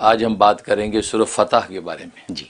آج ہم بات کریں گے سورہ فتح کے بارے میں۔ جی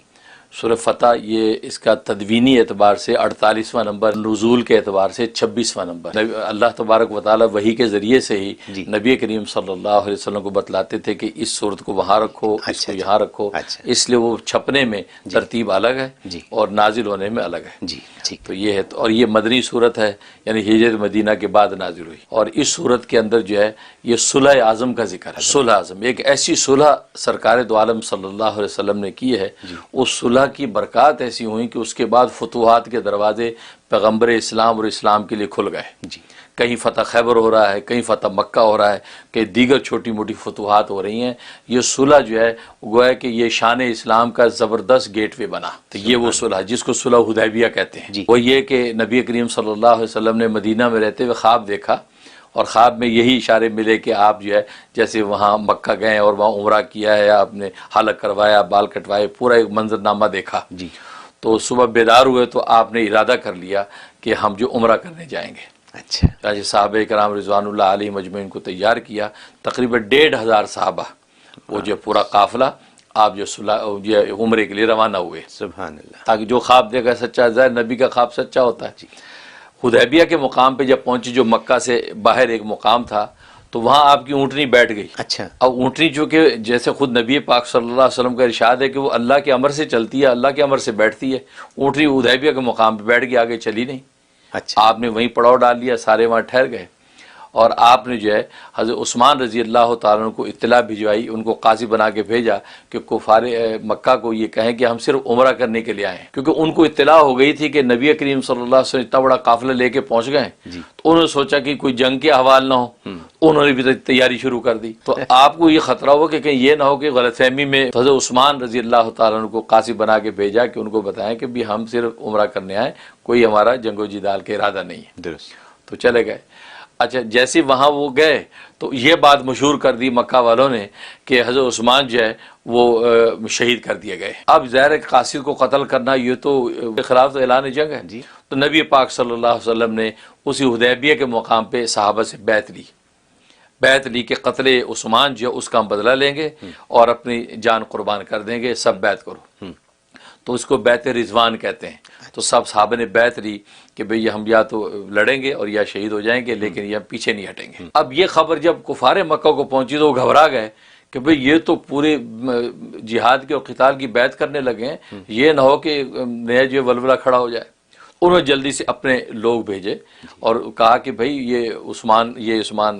سورہ فتح یہ اس کا تدوینی اعتبار سے 48واں نمبر، نزول کے اعتبار سے 26واں نمبر۔ اللہ تبارک و تعالیٰ وحی کے ذریعے سے ہی نبی کریم صلی اللہ علیہ وسلم کو بتلاتے تھے کہ اس صورت کو وہاں رکھو، اس کو یہاں رکھو، اس لیے وہ چھپنے میں ترتیب الگ ہے اور نازل ہونے میں الگ ہے۔ جی تو یہ ہے، اور یہ مدنی صورت ہے، یعنی ہجرت مدینہ کے بعد نازل ہوئی، اور اس صورت کے اندر جو ہے یہ صلح اعظم کا ذکر ہے۔ صلح اعظم ایک ایسی صلح سرکار دو عالم صلی اللہ علیہ وسلم نے کی ہے، اس صلح کی برکات ایسی ہوئیں کہ اس کے بعد فتوحات کے دروازے پیغمبر اسلام اور اسلام کے لیے کھل گئے۔ کہیں فتح خیبر ہو رہا ہے، کہیں فتح مکہ ہو رہا ہے، کہیں دیگر چھوٹی موٹی فتوحات ہو رہی ہیں۔ یہ صلح جو ہے گویا کہ یہ شان اسلام کا زبردست گیٹ وے بنا۔ تو یہ وہ صلح جس کو صلح حدیبیہ کہتے ہیں، وہ یہ کہ نبی کریم صلی اللہ علیہ وسلم نے مدینہ میں رہتے ہوئے خواب دیکھا، اور خواب میں یہی اشارے ملے کہ آپ جو ہے جیسے وہاں مکہ گئے اور وہاں عمرہ کیا ہے، آپ نے حلق کروایا، بال کٹوائے، پورا ایک منظرنامہ دیکھا۔ تو صبح بیدار ہوئے تو آپ نے ارادہ کر لیا کہ ہم جو عمرہ کرنے جائیں گے۔ اچھا، صحابہ کرام رضوان اللہ علیہ مجمعین کو تیار کیا، تقریباً 1500 صحابہ، وہ جو پورا قافلہ آپ جو عمرے کے لیے روانہ ہوئے۔ سبحان اللہ، تاکہ جو خواب دیکھا سچا، ظاہر نبی کا خواب سچا ہوتا ہے۔ حدیبیہ کے مقام پہ جب پہنچی، جو مکہ سے باہر ایک مقام تھا، تو وہاں آپ کی اونٹنی بیٹھ گئی۔ اچھا، اب اونٹنی چونکہ جیسے خود نبی پاک صلی اللہ علیہ وسلم کا ارشاد ہے کہ وہ اللہ کے امر سے چلتی ہے، اللہ کے امر سے بیٹھتی ہے، اونٹنی حدیبیہ کے مقام پہ بیٹھ گئی، آگے چلی نہیں۔ اچھا، آپ نے وہیں پڑاؤ ڈال لیا، سارے وہاں ٹھہر گئے، اور آپ نے جو ہے حضرت عثمان رضی اللہ تعالیٰ عنہ کو اطلاع بھجوائی، ان کو قاضی بنا کے بھیجا کہ کفار مکہ کو یہ کہیں کہ ہم صرف عمرہ کرنے کے لیے آئے ہیں، کیونکہ ان کو اطلاع ہو گئی تھی کہ نبی کریم صلی اللہ علیہ وسلم اتنا بڑا قافلہ لے کے پہنچ گئے، تو انہوں نے سوچا کہ کوئی جنگ کے احوال نہ ہو، انہوں نے بھی تیاری شروع کر دی۔ تو آپ کو یہ خطرہ ہو کہ کہیں یہ نہ ہو کہ غلط فہمی میں حضرت عثمان رضی اللہ تعالیٰ عنہ کو قاضی بنا کے بھیجا کہ ان کو بتائیں کہ بھی ہم صرف عمرہ کرنے آئے، کوئی ہمارا جنگ و جدال کا ارادہ نہیں ہے۔ درست، تو چلے گئے۔ اچھا، جیسے وہاں وہ گئے تو یہ بات مشہور کر دی مکہ والوں نے کہ حضرت عثمان جو ہے وہ شہید کر دیے گئے۔ اب ظاہر قاصد کو قتل کرنا یہ تو خلاف تو اعلان جنگ ہے۔ تو نبی پاک صلی اللہ علیہ وسلم نے اسی حدیبیہ کے مقام پہ صحابہ سے بیعت لی کہ قتل عثمان جو اس کا ہم بدلہ لیں گے اور اپنی جان قربان کر دیں گے، سب بیعت کرو۔ تو اس کو بیعت رضوان کہتے ہیں۔ تو سب صحابہ نے بیعت لی کہ بھئی ہم یا تو لڑیں گے اور یا شہید ہو جائیں گے، لیکن یہ پیچھے نہیں ہٹیں گے۔ اب یہ خبر جب کفار مکہ کو پہنچی تو وہ گھبرا گئے کہ بھئی یہ تو پورے جہاد کے اور قتال کی بیعت کرنے لگے ہیں، یہ نہ ہو کہ نیا جو ولولہ کھڑا ہو جائے۔ انہوں نے جلدی سے اپنے لوگ بھیجے اور کہا کہ بھئی یہ عثمان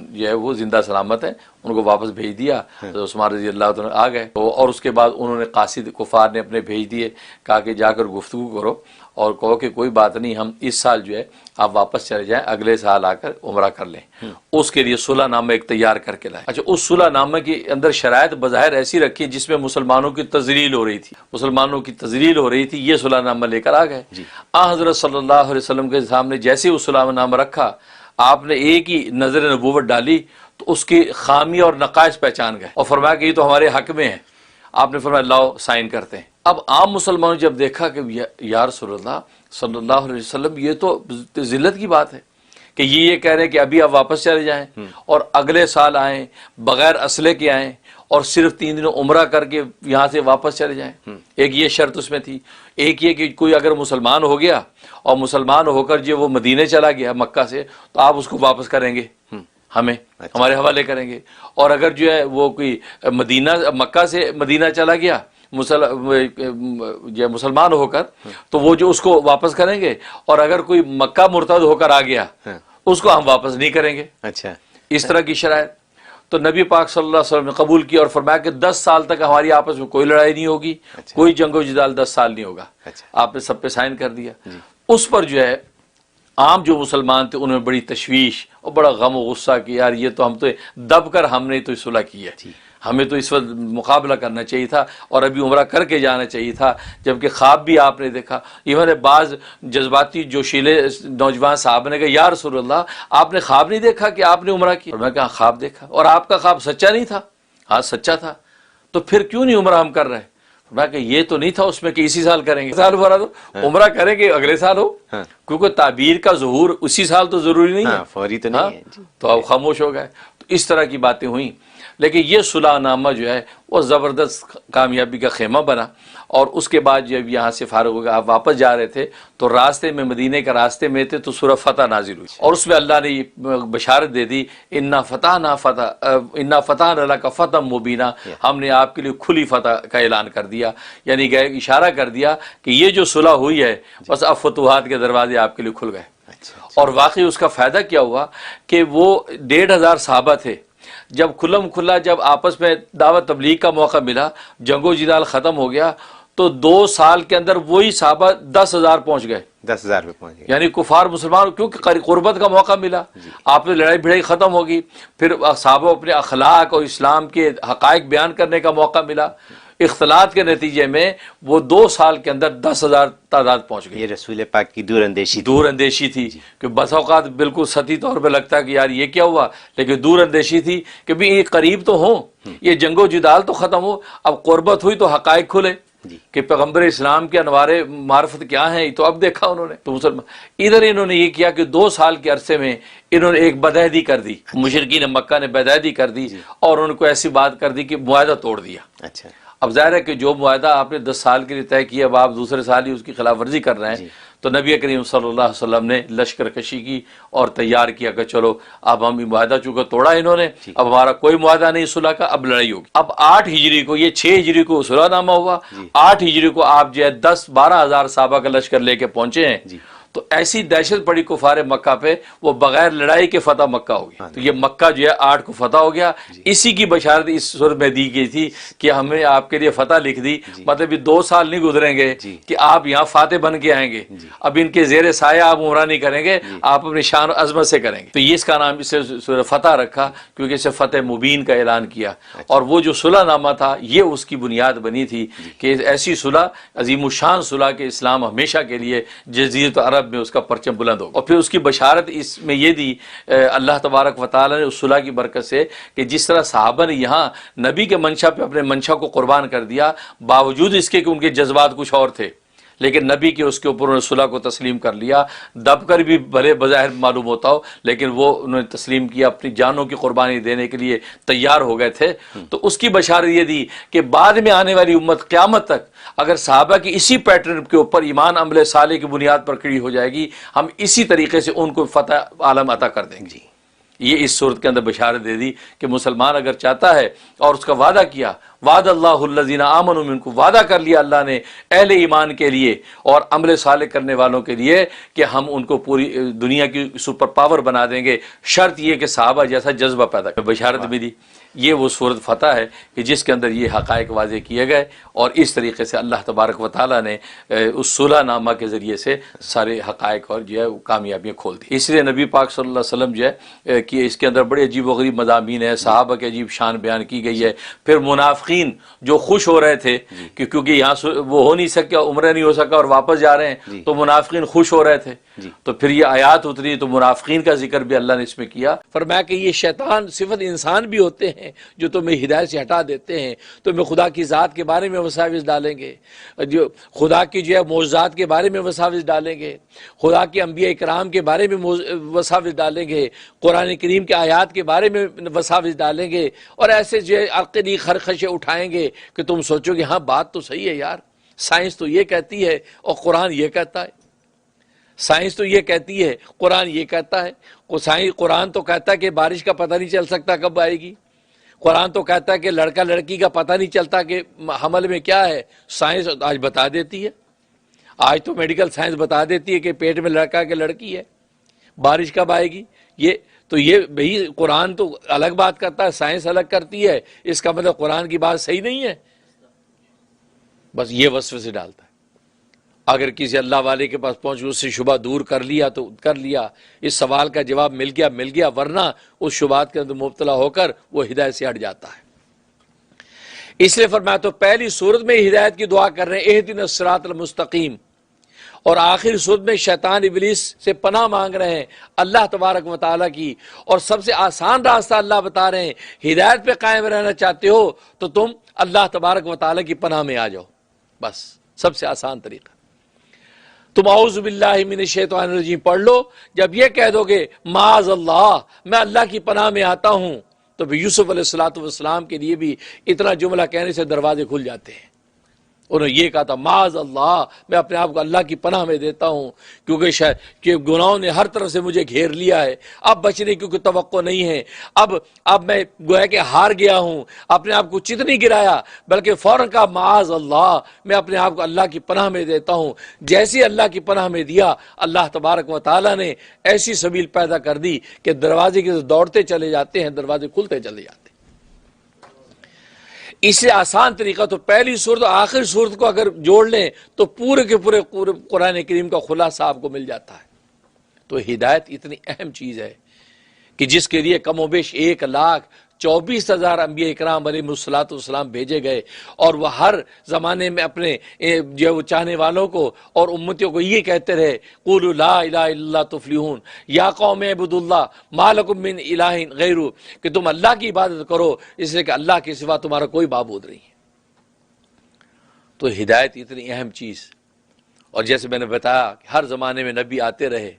جو ہے وہ زندہ سلامت ہے، ان کو واپس بھیج دیا۔ عثمان رضی اللہ عنہ آ گئے، اور اس کے بعد انہوں نے قاصد کفار نے اپنے بھیج دیے، کہا کہ جا کر گفتگو کرو اور کہو کہ کوئی بات نہیں، ہم اس سال جو ہے آپ واپس چلے جائیں، اگلے سال آ کر عمرہ کر لیں۔ اس کے لیے صلح نامہ ایک تیار کر کے لائے۔ اچھا، اس صلح نامہ کے اندر شرائط بظاہر ایسی رکھی جس میں مسلمانوں کی تذلیل ہو رہی تھی، یہ صلح نامہ لے کر آ گئے۔ حضرت صلی اللہ علیہ وسلم کے سامنے جیسے وہ صلح نامہ رکھا، آپ نے ایک ہی نظر نبوت ڈالی تو اس کی خامی اور نقائص پہچان گئے اور فرمایا کہ یہ تو ہمارے حق میں ہے۔ آپ نے فرمایا لاؤ سائن کرتے ہیں۔ اب عام مسلمانوں جب دیکھا کہ یا رسول اللہ صلی اللہ علیہ وسلم یہ تو ذلت کی بات ہے کہ یہ کہہ رہے ہیں کہ ابھی آپ واپس چلے جائیں اور اگلے سال آئیں، بغیر اسلحے کے آئیں اور صرف 3 دن عمرہ کر کے یہاں سے واپس چلے جائیں۔ ایک یہ شرط اس میں تھی، ایک یہ کہ کوئی اگر مسلمان ہو گیا اور مسلمان ہو کر جو وہ مدینے چلا گیا مکہ سے، تو آپ اس کو واپس کریں گے، ہمیں ہمارے حوالے کریں گے۔ اور اگر جو ہے وہ کوئی مکہ سے مدینہ چلا گیا مسلمان ہو کر، تو وہ جو اس کو واپس کریں گے، اور اگر کوئی مکہ مرتد ہو کر آ گیا اس کو ہم واپس نہیں کریں گے۔ اچھا، اس طرح کی شرائط تو نبی پاک صلی اللہ علیہ وسلم نے قبول کی اور فرمایا کہ 10 سال تک ہماری آپس میں کوئی لڑائی نہیں ہوگی، کوئی جنگ و جدال 10 سال نہیں ہوگا۔ آپ نے سب پہ سائن کر دیا۔ اس پر جو ہے عام جو مسلمان تھے انہوں نے بڑی تشویش اور بڑا غم و غصہ کہ یار یہ تو ہم تو دب کر ہم نے تو صلح کی ہے، ہمیں تو اس وقت مقابلہ کرنا چاہیے تھا اور ابھی عمرہ کر کے جانا چاہیے تھا، جبکہ خواب بھی آپ نے دیکھا۔ ایون بعض جذباتی جوشیلے نوجوان صاحب نے کہا یا رسول اللہ آپ نے خواب نہیں دیکھا کہ آپ نے عمرہ کی؟ اور میں کہا خواب دیکھا، اور آپ کا خواب سچا نہیں تھا؟ ہاں سچا تھا، تو پھر کیوں نہیں عمرہ ہم کر رہے؟ میں کہ یہ تو نہیں تھا اس میں کہ اسی سال کریں گے، سال بھرا تو عمرہ کریں گے اگلے سال ہو، کیونکہ تعبیر کا ظہور اسی سال تو ضروری نہیں ہے، فوری تو نہیں ہے۔ تو اب خاموش ہو گئے۔ تو اس طرح کی باتیں ہوئیں۔ لیکن یہ صلح نامہ جو ہے وہ زبردست کامیابی کا خیمہ بنا. اور اس کے بعد جب یہاں سے فارغ ہو گئے آپ واپس جا رہے تھے تو راستے میں مدینے کے راستے میں تھے تو سورہ فتح نازل ہوئی اور اس میں اللہ نے یہ بشارت دے دی انا فتحنا لک فتحا مبینا، ہم نے آپ کے لیے کھلی فتح کا اعلان کر دیا. یعنی کہ اشارہ کر دیا کہ یہ جو صلح ہوئی ہے بس اب فتوحات کے دروازے آپ کے لیے کھل گئے. اور واقعی اس کا فائدہ کیا ہوا کہ وہ 1500 صحابہ تھے، جب کھلم کھلا جب آپس میں دعوت تبلیغ کا موقع ملا، جنگ و جدال ختم ہو گیا، تو 2 سال کے اندر وہی صحابہ 10,000 پہنچ گئے. 10,000 پہ پہنچ گئے. یعنی کفار مسلمان کیونکہ قربت کا موقع ملا، آپ میں لڑائی بھڑائی ختم ہوگی، پھر صحابہ اپنے اخلاق اور اسلام کے حقائق بیان کرنے کا موقع ملا. اختلاط کے نتیجے میں وہ 2 سال کے اندر 10,000 تعداد پہنچ گئی. یہ رسول پاک کی دور اندیشی تھی کہ بس اوقات بالکل سطحی طور پہ لگتا ہے کہ یار یہ کیا ہوا، لیکن دور اندیشی تھی کہ بھی یہ قریب تو ہوں، یہ جنگ و جدال تو ختم ہو، اب قربت ہوئی تو حقائق کھلے کہ پیغمبر اسلام کے انوار معرفت کیا ہیں. تو اب دیکھا انہوں نے تو مسلمان ادھر انہوں نے یہ کیا کہ 2 سال کے عرصے میں انہوں نے ایک بدعہدی کر دی، مشرکین مکہ نے بدعہدی کر دی اور ان کو ایسی بات کر دی کہ معاہدہ توڑ دیا. اچھا، اب ظاہر ہے کہ جو معاہدہ آپ نے 10 سال کے لیے طے کیا اب آپ دوسرے سال ہی اس کی خلاف ورزی کر رہے ہیں. تو نبی کریم صلی اللہ علیہ وسلم نے لشکر کشی کی اور تیار کیا کہ چلو اب ہم معاہدہ چونکہ توڑا انہوں نے، اب ہمارا کوئی معاہدہ نہیں صلح کا، اب لڑائی ہوگی. اب 8 ہجری کو، یہ 6 ہجری کو صلح نامہ ہوا، 8 ہجری کو آپ جو ہے 10-12 ہزار صحابہ کا لشکر لے کے پہنچے ہیں. تو ایسی دہشت پڑی کفار مکہ پہ وہ بغیر لڑائی کے فتح مکہ ہو گئی. تو یہ مکہ جو ہے 8 کو فتح ہو گیا. اسی کی بشارت اس صورت میں دی گئی تھی کہ ہمیں آپ کے لیے فتح لکھ دی. مطلب یہ 2 سال نہیں گزریں گے کہ آپ یہاں فاتح بن کے آئیں گے، اب ان کے زیر سایہ آپ عمرہ نہیں کریں گے، آپ اپنی شان و عظمت سے کریں گے. تو یہ اس کا نام اسے سورۃ فتح رکھا کیونکہ اسے فتح مبین کا اعلان کیا. اور وہ جو صلح نامہ تھا یہ اس کی بنیاد بنی تھی کہ ایسی صلح عظیم الشان صلح کے اسلام ہمیشہ کے لیے جزیرۃ عرب میں اس کا پرچم بلند ہو. اور پھر اس کی بشارت اس میں یہ دی اللہ تبارک و تعالی نے اس صلح کی برکت سے کہ جس طرح صحابہ نے یہاں نبی کے منشا پہ اپنے منشا کو قربان کر دیا، باوجود اس کے کہ ان کے جذبات کچھ اور تھے، لیکن نبی کے اس کے اوپر انہوں نے صلح کو تسلیم کر لیا. دب کر بھی بھلے بظاہر معلوم ہوتا ہو لیکن وہ انہوں نے تسلیم کیا، اپنی جانوں کی قربانی دینے کے لیے تیار ہو گئے تھے. تو اس کی بشارت یہ دی کہ بعد میں آنے والی امت قیامت تک اگر صحابہ کی اسی پیٹرن کے اوپر ایمان عمل صالح کی بنیاد پر کھڑی ہو جائے گی، ہم اسی طریقے سے ان کو فتح عالم عطا کر دیں گے. یہ اس صورت کے اندر بشارت دے دی کہ مسلمان اگر چاہتا ہے اور اس کا وعدہ کیا، وعد اللہ الذین آمنوا منکم، وعدہ کر لیا اللہ نے اہل ایمان کے لیے اور عمل صالح کرنے والوں کے لیے کہ ہم ان کو پوری دنیا کی سپر پاور بنا دیں گے، شرط یہ کہ صحابہ جیسا جذبہ پیدا کریں. بشارت بھی دی. یہ وہ صورت فتح ہے کہ جس کے اندر یہ حقائق واضح کیے گئے اور اس طریقے سے اللہ تبارک و تعالیٰ نے اس صلح نامہ کے ذریعے سے سارے حقائق اور جو ہے وہ کامیابیاں کھول دی. اس لیے نبی پاک صلی اللہ علیہ وسلم جو ہے کہ اس کے اندر بڑے عجیب و غریب مضامین ہیں، صحابہ کے عجیب شان بیان کی گئی ہے. پھر منافقین جو خوش ہو رہے تھے کہ کیونکہ یہاں وہ ہو نہیں سکا، عمرہ نہیں ہو سکا اور واپس جا رہے ہیں تو منافقین خوش ہو رہے تھے. تو پھر یہ آیات اتری تو منافقین کا ذکر بھی اللہ نے اس میں کیا. فرمایا کہ یہ شیطان صفت انسان بھی ہوتے ہیں جو تمہیں ہدایت سے ہٹا دیتے ہیں، تمہیں خدا کی ذات کے بارے میں وساوس ڈالیں گے، جو خدا کی جو ہے معجزات کے بارے میں وساوس ڈالیں گے، خدا کے انبیاء اکرام کے بارے میں وساوس ڈالیں گے، قرآن کریم کے آیات کے بارے میں وساوس ڈالیں گے اور ایسے جو ہے عقلی خرخشیں اٹھائیں گے کہ تم سوچو کہ ہاں بات تو صحیح ہے یار، سائنس تو یہ کہتی ہے اور قرآن یہ کہتا ہے، سائنس تو یہ کہتی ہے قرآن یہ کہتا ہے. قرآن تو کہتا ہے کہ بارش کا پتہ نہیں چل سکتا کب آئے گی، قرآن تو کہتا ہے کہ لڑکا لڑکی کا پتہ نہیں چلتا کہ حمل میں کیا ہے، سائنس آج بتا دیتی ہے. آج تو میڈیکل سائنس بتا دیتی ہے کہ پیٹ میں لڑکا کہ لڑکی ہے، بارش کب آئے گی. یہ بھئی قرآن تو الگ بات کرتا ہے، سائنس الگ کرتی ہے، اس کا مطلب قرآن کی بات صحیح نہیں ہے. بس یہ وسوسے ڈالتا ہے. اگر کسی اللہ والے کے پاس پہنچ اس سے شبہ دور کر لیا تو کر لیا، اس سوال کا جواب مل گیا، ورنہ اس شبہات کے اندر مبتلا ہو کر وہ ہدایت سے ہٹ جاتا ہے. اس لیے فرمایا تو پہلی صورت میں ہدایت کی دعا کر رہے ہیں اہدنا الصراط المستقیم، اور آخری صورت میں شیطان ابلیس سے پناہ مانگ رہے ہیں اللہ تبارک و تعالیٰ کی. اور سب سے آسان راستہ اللہ بتا رہے ہیں، ہدایت پہ قائم رہنا چاہتے ہو تو تم اللہ تبارک و تعالیٰ کی پناہ میں آ جاؤ. بس سب سے آسان طریقہ. تم اعوذ باللہ من الشیطان الرجیم پڑھ لو، جب یہ کہہ دو گے معاذ اللہ، میں اللہ کی پناہ میں آتا ہوں، تو پھر یوسف علیہ السلام کے لیے بھی اتنا جملہ کہنے سے دروازے کھل جاتے ہیں۔ انہوں نے یہ کہا تھا معاذ اللہ، میں اپنے آپ کو اللہ کی پناہ میں دیتا ہوں، کیونکہ شاید کہ گناہوں نے ہر طرف سے مجھے گھیر لیا ہے، اب بچنے کی کوئی توقع نہیں ہے، اب میں گویا کہ ہار گیا ہوں، اپنے آپ کو چت نہیں گرایا بلکہ فوراً کہا معاذ اللہ، میں اپنے آپ کو اللہ کی پناہ میں دیتا ہوں۔ جیسے اللہ کی پناہ میں دیا، اللہ تبارک و تعالیٰ نے ایسی سبیل پیدا کر دی کہ دروازے کی دوڑتے چلے جاتے ہیں، دروازے کھلتے چلے جاتے ہیں۔ اس سے آسان طریقہ تو پہلی صورت اور آخری صورت کو اگر جوڑ لیں تو پورے کے پورے قرآن کریم کا خلاصہ آپ کو مل جاتا ہے۔ تو ہدایت اتنی اہم چیز ہے کہ جس کے لیے کم و بیش 1,24,000 انبیاء اکرام علیہ السلام بھیجے گئے، اور وہ ہر زمانے میں اپنے جو چاہنے والوں کو اور امتیوں کو یہ کہتے رہے قولوا لا الہ الا اللہ تفلحون، یا قوم اعبدوا اللہ ما لکم من الہ غیرہ، کہ تم اللہ کی عبادت کرو اس لیے کہ اللہ کے سوا تمہارا کوئی معبود نہیں ہے۔ تو ہدایت اتنی اہم چیز، اور جیسے میں نے بتایا کہ ہر زمانے میں نبی آتے رہے،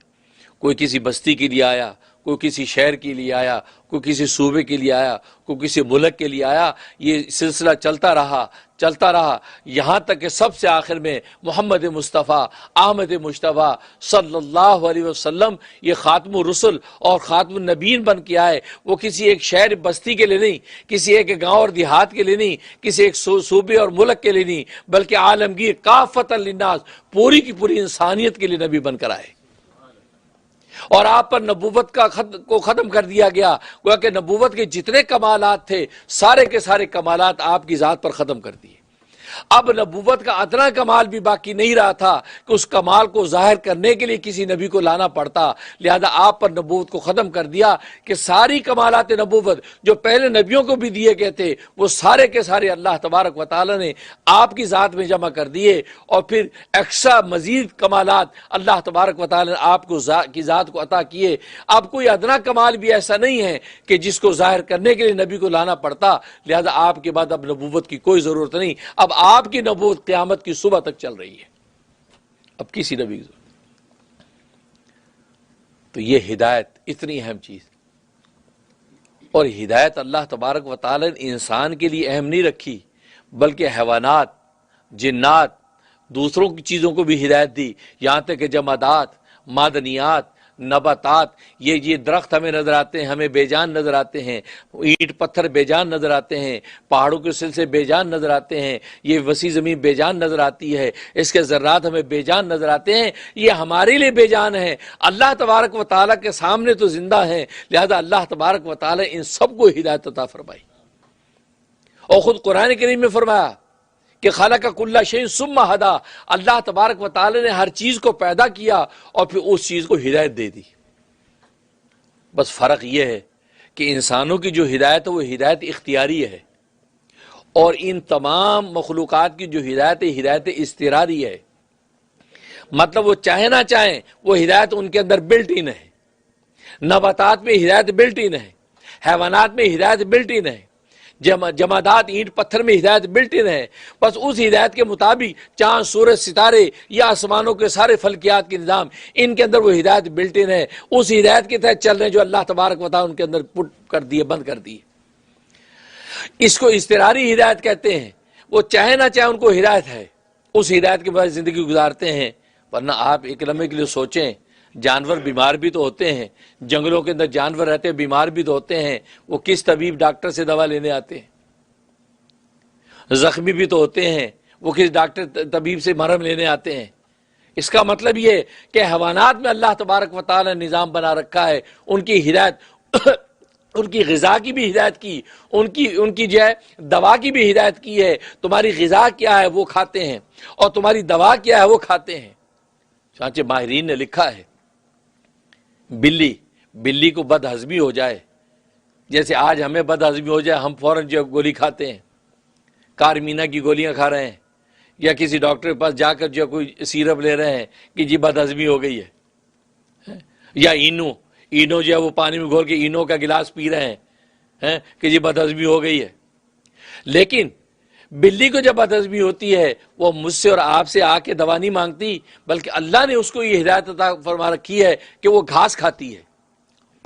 کوئی کسی بستی کے لیے آیا، کوئی کسی شہر کے لیے آیا، کوئی کسی صوبے کے لیے آیا، کوئی کسی ملک کے لیے آیا، یہ سلسلہ چلتا رہا یہاں تک کہ سب سے آخر میں محمد مصطفیٰ احمد مجتبیٰ صلی اللہ علیہ وسلم یہ خاتم الرسل اور خاتم النبیین بن کے آئے۔ وہ کسی ایک شہر بستی کے لیے نہیں، کسی ایک گاؤں اور دیہات کے لیے نہیں، کسی ایک صوبے اور ملک کے لیے نہیں، بلکہ عالمگیر کافۃ للناس، پوری کی پوری انسانیت کے لیے نبی بن کر آئے۔ اور آپ پر نبوت کو ختم کر دیا گیا، گویا کہ نبوت کے جتنے کمالات تھے سارے کے سارے کمالات آپ کی ذات پر ختم کر دیے۔ اب نبوت کا اتنا کمال بھی باقی نہیں رہا تھا کہ اس کمال کو ظاہر کرنے کے لیے کسی نبی کو لانا پڑتا، لہذا آپ پر نبوت کو ختم کر دیا کہ ساری کمالات نبوت جو پہلے نبیوں کو بھی دیے گئے تھے وہ سارے کے سارے اللہ تبارک و تعالی نے آپ کی ذات میں جمع کر دیے، اور پھر ایکسٹرا مزید کمالات اللہ تبارک و تعالی نے آپ کو کی ذات کو عطا کیے۔ اب کوئی ادنا کمال بھی ایسا نہیں ہے کہ جس کو ظاہر کرنے کے لیے نبی کو لانا پڑتا، لہذا آپ کے بعد اب نبوت کی کوئی ضرورت نہیں، اب آپ کی نبوت قیامت کی صبح تک چل رہی ہے، اب کسی نبی کی ضرورت۔ تو یہ ہدایت اتنی اہم چیز، اور ہدایت اللہ تبارک و تعالی نے انسان کے لیے اہم نہیں رکھی بلکہ حیوانات، جنات، دوسروں کی چیزوں کو بھی ہدایت دی، یہاں تک کہ جمادات، معدنیات، نباتات، یہ درخت ہمیں نظر آتے ہیں، ہمیں بے جان نظر آتے ہیں، اینٹ پتھر بے جان نظر آتے ہیں، پہاڑوں کے سلسلے بے جان نظر آتے ہیں، یہ وسیع زمین بے جان نظر آتی ہے، اس کے ذرات ہمیں بے جان نظر آتے ہیں، یہ ہمارے لیے بے جان ہیں، اللہ تبارک و تعالیٰ کے سامنے تو زندہ ہیں، لہذا اللہ تبارک و تعالیٰ ان سب کو ہدایت عطا فرمائی۔ اور خود قرآن کریم میں فرمایا کہ خالق کل شیء ثم ہدی، اللہ تبارک و تعالی نے ہر چیز کو پیدا کیا اور پھر اس چیز کو ہدایت دے دی۔ بس فرق یہ ہے کہ انسانوں کی جو ہدایت ہے وہ ہدایت اختیاری ہے، اور ان تمام مخلوقات کی جو ہدایت ہے ہدایت اضطراری ہے، مطلب وہ چاہے نہ چاہیں وہ ہدایت ان کے اندر بلٹ ان ہے۔ نباتات میں ہدایت بلٹ ان ہے، حیوانات میں ہدایت بلٹ ان ہے، جمادات اینٹ پتھر میں ہدایت بلٹ ان ہے، بس اس ہدایت کے مطابق چاند سورج ستارے یا آسمانوں کے سارے فلکیات کے نظام ان کے اندر وہ ہدایت بلٹ ان ہے، اس ہدایت کے تحت چل رہے ہیں جو اللہ تبارک و تعالیٰ ان کے اندر پٹ کر دیے، بند کر دیے۔ اس کو اضطراری ہدایت کہتے ہیں، وہ چاہے نہ چاہے ان کو ہدایت ہے، اس ہدایت کے بعد زندگی گزارتے ہیں۔ ورنہ آپ ایک لمحے کے لیے سوچیں، جانور بیمار بھی تو ہوتے ہیں، جنگلوں کے اندر جانور رہتے ہیں بیمار بھی تو ہوتے ہیں، وہ کس طبیب ڈاکٹر سے دوا لینے آتے ہیں؟ زخمی بھی تو ہوتے ہیں، وہ کس ڈاکٹر طبیب سے مرہم لینے آتے ہیں؟ اس کا مطلب یہ کہ حیوانات میں اللہ تبارک و تعالی نے نظام بنا رکھا ہے، ان کی ہدایت ان کی غذا کی بھی ہدایت کی، ان کی جو ہے دوا کی بھی ہدایت کی ہے، تمہاری غذا کیا ہے وہ کھاتے ہیں اور تمہاری دوا کیا ہے وہ کھاتے ہیں۔ چنانچہ ماہرین نے لکھا ہے بلی کو بد ہضمی ہو جائے، جیسے آج ہمیں بد ہضمی ہو جائے ہم فوراً جو گولی کھاتے ہیں، کارمینا کی گولیاں کھا رہے ہیں، یا کسی ڈاکٹر کے پاس جا کر جو کوئی سیرپ لے رہے ہیں کہ جی بد ہضمی ہو گئی ہے، یا اینو جو ہے وہ پانی میں گھول کے اینو کا گلاس پی رہے ہیں کہ جی بد ہضمی ہو گئی ہے۔ لیکن بلی کو جب بد ہضمی ہوتی ہے وہ مجھ سے اور آپ سے آ کے دوا نہیں مانگتی، بلکہ اللہ نے اس کو یہ ہدایت عطا فرما رکھی ہے کہ وہ گھاس کھاتی ہے،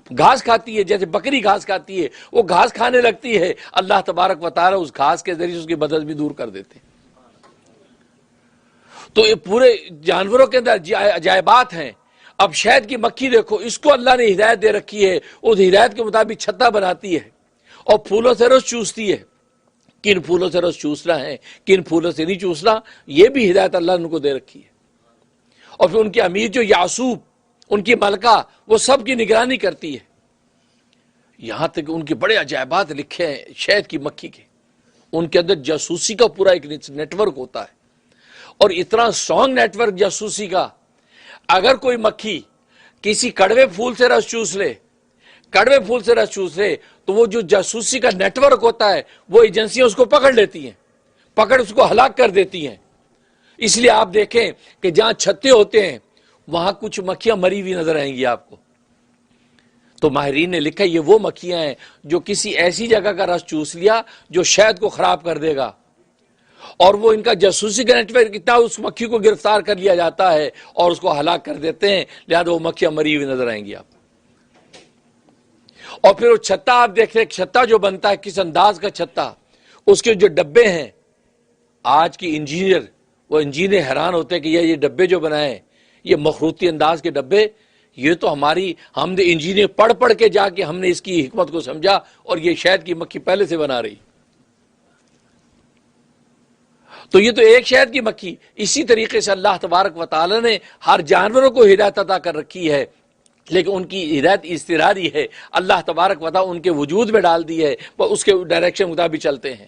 گھاس کھاتی ہے، جیسے بکری گھاس کھاتی ہے، وہ گھاس کھانے لگتی ہے، اللہ تبارک و تعالی اس گھاس کے ذریعے اس کی بدن بھی دور کر دیتے ہیں۔ تو یہ پورے جانوروں کے اندر عجائبات ہیں۔ اب شہد کی مکھی دیکھو، اس کو اللہ نے ہدایت دے رکھی ہے، اس ہدایت کے مطابق چھتا بناتی ہے اور پھولوں سے رس چوستی ہے۔ کن پھولوں سے رس چوسنا ہے، کن پھولوں سے نہیں چوسنا، یہ بھی ہدایت اللہ نے ان کو دے رکھی ہے۔ اور پھر ان کے امیر جو یعصوب، ان کی ملکہ، وہ سب کی نگرانی کرتی ہے۔ یہاں تک ان کے بڑے عجائبات لکھے ہیں شہد کی مکھی کے، ان کے اندر جاسوسی کا پورا ایک نیٹ ورک ہوتا ہے، اور اتنا اسٹرانگ نیٹ ورک جاسوسی کا، اگر کوئی مکھی کسی کڑوے پھول سے رس چوس لے، کڑوے پھول سے رس چوس لے، تو وہ جو جاسوسی کا نیٹ ورک ہوتا ہے، وہ ایجنسیاں اس کو پکڑ لیتی ہیں، پکڑ اس کو ہلاک کر دیتی ہیں۔ اس لیے آپ دیکھیں کہ جہاں چھتے ہوتے ہیں وہاں کچھ مکھیاں مری ہوئی نظر آئیں گی آپ کو۔ تو ماہرین نے لکھا یہ وہ مکھیاں ہیں جو کسی ایسی جگہ کا رس چوس لیا جو شہد کو خراب کر دے گا، اور وہ ان کا جاسوسی کا نیٹ ورک اتنا، اس مکھی کو گرفتار کر لیا جاتا ہے اور اس کو ہلاک کر دیتے ہیں، لہذا وہ مکھیاں مری ہوئی نظر آئیں گی آپ۔ اور پھر وہ چھتا آپ دیکھ رہے، چھتا جو بنتا ہے کس انداز کا چھتا، اس کے جو ڈبے ہیں، آج کی انجینئر، وہ انجینئر حیران ہوتے ہیں کہ یہ ڈبے جو بنائے، یہ مخروطی انداز کے ڈبے، یہ تو ہم نے انجینئر پڑھ پڑھ کے جا کے ہم نے اس کی حکمت کو سمجھا، اور یہ شہد کی مکھی پہلے سے بنا رہی۔ تو یہ تو ایک شہد کی مکھی، اسی طریقے سے اللہ تبارک و تعالی نے ہر جانوروں کو ہدایت عطا کر رکھی ہے، لیکن ان کی ہدایت اضطراری ہے، اللہ تبارک و تعالی ان کے وجود میں ڈال دی ہے، وہ اس کے ڈائریکشن مطابق چلتے ہیں۔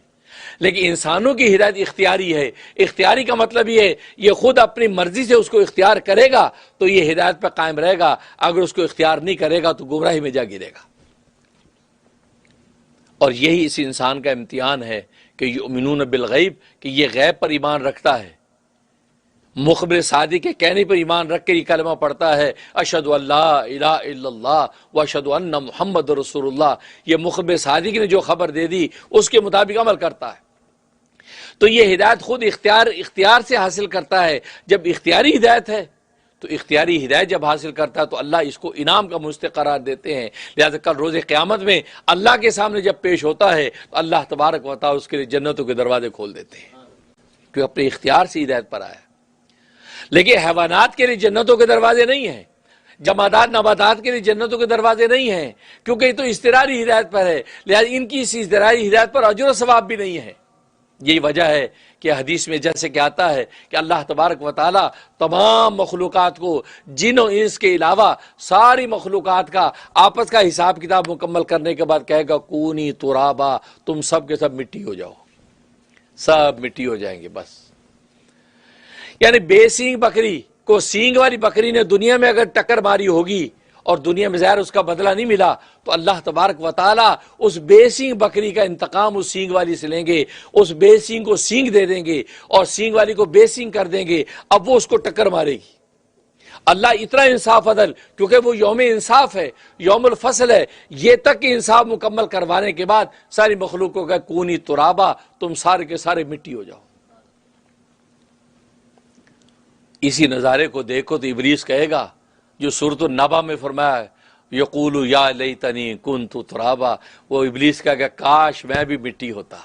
لیکن انسانوں کی ہدایت اختیاری ہے۔ اختیاری کا مطلب یہ خود اپنی مرضی سے اس کو اختیار کرے گا تو یہ ہدایت پہ قائم رہے گا، اگر اس کو اختیار نہیں کرے گا تو گمراہی میں جا گرے گا۔ اور یہی اس انسان کا امتحان ہے کہ یؤمنون بالغیب، کہ یہ غیب پر ایمان رکھتا ہے، مخبر صادق کے کہنے پر ایمان رکھ کے یہ کلمہ پڑھتا ہے، اشہد ان لا الہ الا اللہ واشہد ان محمد رسول اللہ، یہ مخبر صادق نے جو خبر دے دی اس کے مطابق عمل کرتا ہے۔ تو یہ ہدایت خود اختیار سے حاصل کرتا ہے۔ جب اختیاری ہدایت ہے تو اختیاری ہدایت جب حاصل کرتا ہے تو اللہ اس کو انعام کا مستحق قرار دیتے ہیں، لہذا کل روز قیامت میں اللہ کے سامنے جب پیش ہوتا ہے تو اللہ تبارک و تعالی اس کے لیے جنتوں کے دروازے کھول دیتے ہیں، کیونکہ اپنے اختیار سے ہدایت پر آیا۔ لیکن حیوانات کے لیے جنتوں کے دروازے نہیں ہیں، جمادات نباتات کے لیے جنتوں کے دروازے نہیں ہیں، کیونکہ یہ تو اضطراری ہدایت پر ہے، لہذا ان کی اس اضطراری ہدایت پر اجر و ثواب بھی نہیں ہے۔ یہی وجہ ہے کہ حدیث میں جیسے کہ آتا ہے کہ اللہ تبارک و تعالی تمام مخلوقات کو، جن و انس کے علاوہ ساری مخلوقات کا آپس کا حساب کتاب مکمل کرنے کے بعد کہے گا کونی ترابا، تم سب کے سب مٹی ہو جاؤ، سب مٹی ہو جائیں گے بس۔ یعنی بے سینگ بکری کو سینگ والی بکری نے دنیا میں اگر ٹکر ماری ہوگی اور دنیا میں ظاہر اس کا بدلہ نہیں ملا، تو اللہ تبارک و تعالی اس بے سینگ بکری کا انتقام اس سینگ والی سے لیں گے، اس بے سینگ کو سینگ دے دیں گے اور سینگ والی کو بے سینگ کر دیں گے، اب وہ اس کو ٹکر مارے گی۔ اللہ اتنا انصاف عدل، کیونکہ وہ یوم انصاف ہے، یوم الفصل ہے، یہ تک کہ انصاف مکمل کروانے کے بعد ساری مخلوق کو کہا کونی ترابا، تم سارے کے سارے مٹی ہو جاؤ۔ اسی نظارے کو دیکھو تو ابلیس کہے گا جو سورۃ النبا میں فرمایا ہے، یقول یا لیتنی کنت ترابا، وہ ابلیس کہے گا کاش میں بھی مٹی ہوتا۔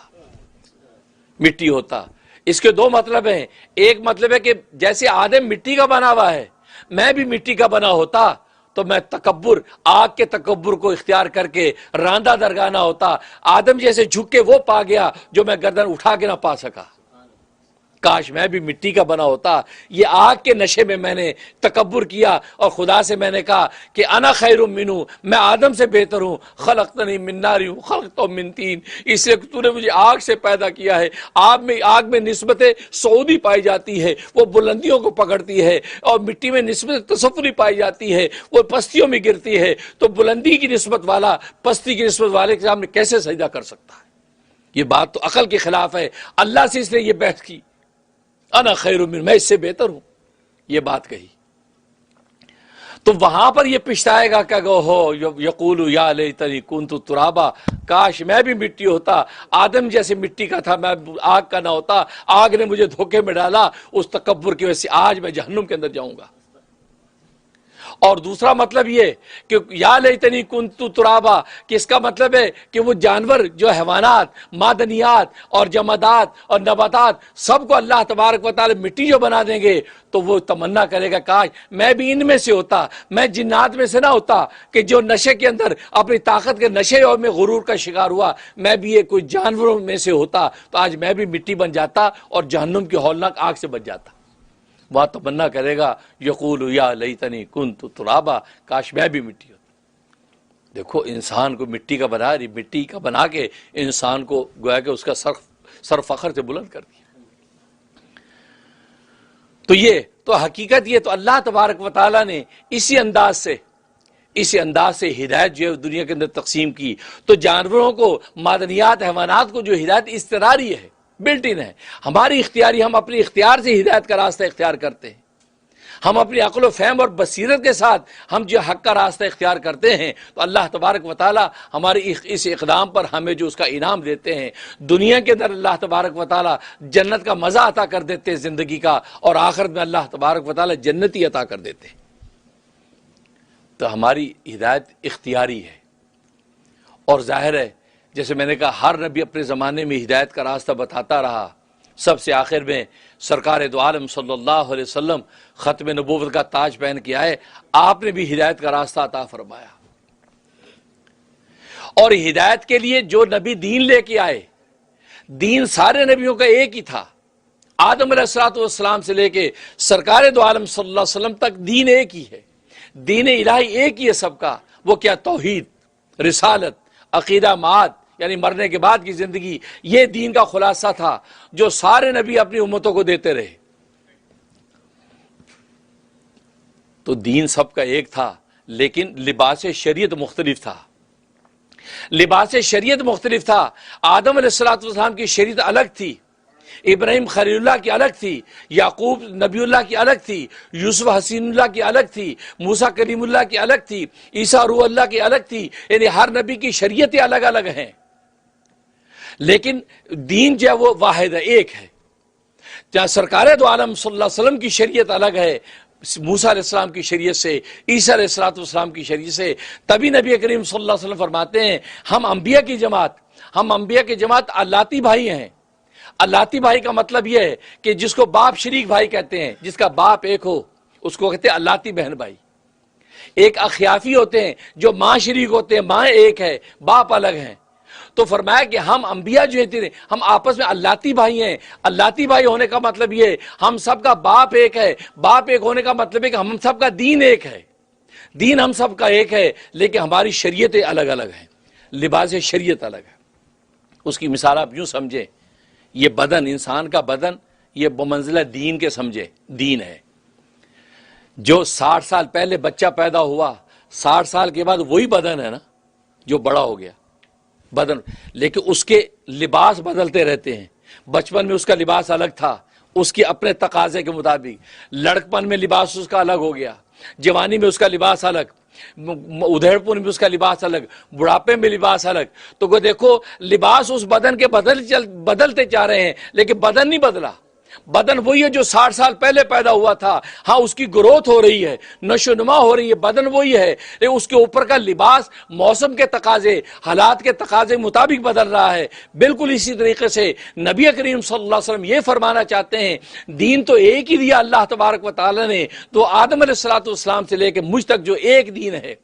اس کے دو مطلب ہیں، ایک مطلب ہے کہ جیسے آدم مٹی کا بنا ہوا ہے، میں بھی مٹی کا بنا ہوتا تو میں تکبر، آگ کے تکبر کو اختیار کر کے راندہ درگانا ہوتا، آدم جیسے جھک کے وہ پا گیا جو میں گردن اٹھا کے نہ پا سکا۔ کاش میں بھی مٹی کا بنا ہوتا۔ یہ آگ کے نشے میں میں نے تکبر کیا اور خدا سے میں نے کہا کہ انا خیر منہ، میں آدم سے بہتر ہوں، خلقتنی من نار خلقتہ من طین، اس لیے تو نے مجھے آگ سے پیدا کیا ہے۔ آگ میں نسبت صعودی پائی جاتی ہے، وہ بلندیوں کو پکڑتی ہے، اور مٹی میں نسبت تصفری پائی جاتی ہے، وہ پستیوں میں گرتی ہے۔ تو بلندی کی نسبت والا پستی کی نسبت والے کے سامنے کیسے سجدہ کر سکتا ہے؟ یہ بات تو عقل کے خلاف ہے۔ اللہ سے اس نے یہ بحث کی، انا خیر من، میں اس سے بہتر ہوں، یہ بات کہی۔ تو وہاں پر یہ پچھتائے گا کہ ہو یقول یا لیتنی کنت ترابا، کاش میں بھی مٹی ہوتا، آدم جیسے مٹی کا تھا، میں آگ کا نہ ہوتا، آگ نے مجھے دھوکے میں ڈالا، اس تکبر کی وجہ سے آج میں جہنم کے اندر جاؤں گا۔ اور دوسرا مطلب یہ کہ یا لیتنی کنت ترابا، کہ اس کا مطلب ہے کہ وہ جانور جو حیوانات، معدنیات اور جمادات اور نباتات سب کو اللہ تبارک و تعالی مٹی جو بنا دیں گے تو وہ تمنا کرے گا کاش میں بھی ان میں سے ہوتا، میں جنات میں سے نہ ہوتا کہ جو نشے کے اندر اپنی طاقت کے نشے اور میں غرور کا شکار ہوا، میں بھی یہ کوئی جانوروں میں سے ہوتا تو آج میں بھی مٹی بن جاتا اور جہنم کی ہولناک آگ سے بچ جاتا۔ وہ تمنا کرے گا یقول یا لیتنی کنت ترابا، کاش میں بھی مٹی ہوتا۔ دیکھو انسان کو مٹی کا بنا رہی، مٹی کا بنا کے انسان کو گویا کہ اس کا سر فخر سے بلند کر دیا۔ تو یہ تو حقیقت یہ تو اللہ تبارک و تعالیٰ نے اسی انداز سے ہدایت جو ہے دنیا کے اندر تقسیم کی۔ تو جانوروں کو، معدنیات، حیوانات کو جو ہدایت استراری ہے، بلٹ ان ہے، ہماری اختیاری، ہم اپنی اختیار سے ہدایت کا راستہ اختیار کرتے ہیں، ہم اپنی عقل و فہم اور بصیرت کے ساتھ ہم جو حق کا راستہ اختیار کرتے ہیں تو اللہ تبارک و تعالی ہماری اس اقدام پر ہمیں جو اس کا انعام دیتے ہیں، دنیا کے اندر اللہ تبارک و تعالی جنت کا مزہ عطا کر دیتے ہیں زندگی کا، اور آخرت میں اللہ تبارک و تعالی جنتی عطا کر دیتے ہیں۔ تو ہماری ہدایت اختیاری ہے، اور ظاہر ہے جیسے میں نے کہا ہر نبی اپنے زمانے میں ہدایت کا راستہ بتاتا رہا، سب سے آخر میں سرکار دو عالم صلی اللہ علیہ وسلم ختم نبوت کا تاج پہن کے آئے، آپ نے بھی ہدایت کا راستہ عطا فرمایا۔ اور ہدایت کے لیے جو نبی دین لے کے آئے، دین سارے نبیوں کا ایک ہی تھا، آدم علیہ السلام سے لے کے سرکار دو عالم صلی اللہ علیہ وسلم تک دین ایک ہی ہے، دین الہی ایک ہی ہے سب کا۔ وہ کیا؟ توحید، رسالت، عقیدہ، معاد، یعنی مرنے کے بعد کی زندگی، یہ دین کا خلاصہ تھا جو سارے نبی اپنی امتوں کو دیتے رہے۔ تو دین سب کا ایک تھا، لیکن لباس شریعت مختلف تھا، لباس شریعت مختلف تھا۔ آدم علیہ السلام کی شریعت الگ تھی، ابراہیم خلیل اللہ کی الگ تھی، یعقوب نبی اللہ کی الگ تھی، یوسف حسین اللہ کی الگ تھی، موسیٰ کلیم اللہ کی الگ تھی، عیسیٰ روح اللہ کی الگ تھی، یعنی ہر نبی کی شریعتیں الگ الگ ہیں، لیکن دین جو ہے وہ واحد ہے، ایک ہے۔ جہاں سرکار دو عالم صلی اللہ علیہ وسلم کی شریعت الگ ہے موسیٰ علیہ السلام کی شریعت سے، عیسیٰ علیہ السلام کی شریعت سے، تبھی نبی کریم صلی اللہ علیہ وسلم فرماتے ہیں ہم انبیاء کی جماعت اللاتی بھائی ہیں۔ اللاتی بھائی کا مطلب یہ ہے کہ جس کو باپ شریک بھائی کہتے ہیں، جس کا باپ ایک ہو اس کو کہتے ہیں اللاتی بہن بھائی۔ ایک اخیافی ہوتے ہیں جو ماں شریک ہوتے ہیں، ماں ایک ہے باپ الگ ہیں۔ تو فرمایا کہ ہم انبیاء جو ہیں ہم آپس میں اللاتی بھائی ہیں۔ اللاتی بھائی ہونے کا مطلب یہ ہے ہم سب کا باپ ایک ہے، باپ ایک ہونے کا مطلب ہے کہ ہم سب کا دین ایک ہے، دین ہم سب کا ایک ہے، لیکن ہماری شریعتیں الگ الگ ہیں، لباس شریعت الگ ہے۔ اس کی مثال آپ یوں سمجھیں، یہ بدن، انسان کا بدن، یہ بمنزلہ دین کے سمجھے، دین ہے۔ جو 60 سال پہلے بچہ پیدا ہوا، 60 سال کے بعد وہی بدن ہے نا جو بڑا ہو گیا بدن، لیکن اس کے لباس بدلتے رہتے ہیں۔ بچپن میں اس کا لباس الگ تھا، اس کے اپنے تقاضے کے مطابق، لڑکپن میں لباس اس کا الگ ہو گیا، جوانی میں اس کا لباس الگ، ادھیڑ پن میں اس کا لباس الگ، بڑھاپے میں لباس الگ۔ تو دیکھو لباس اس بدن کے بدلتے جا رہے ہیں، لیکن بدن نہیں بدلا، بدن وہی ہے جو 60 سال پہلے پیدا ہوا تھا۔ ہاں اس کی گروتھ ہو رہی ہے، نشو نما ہو رہی ہے، بدن وہی ہے، لیکن اس کے اوپر کا لباس موسم کے تقاضے، حالات کے تقاضے مطابق بدل رہا ہے۔ بالکل اسی طریقے سے نبی کریم صلی اللہ علیہ وسلم یہ فرمانا چاہتے ہیں دین تو ایک ہی دیا اللہ تبارک و تعالی نے، تو آدم علیہ السلام سے لے کے مجھ تک جو ایک دین ہے،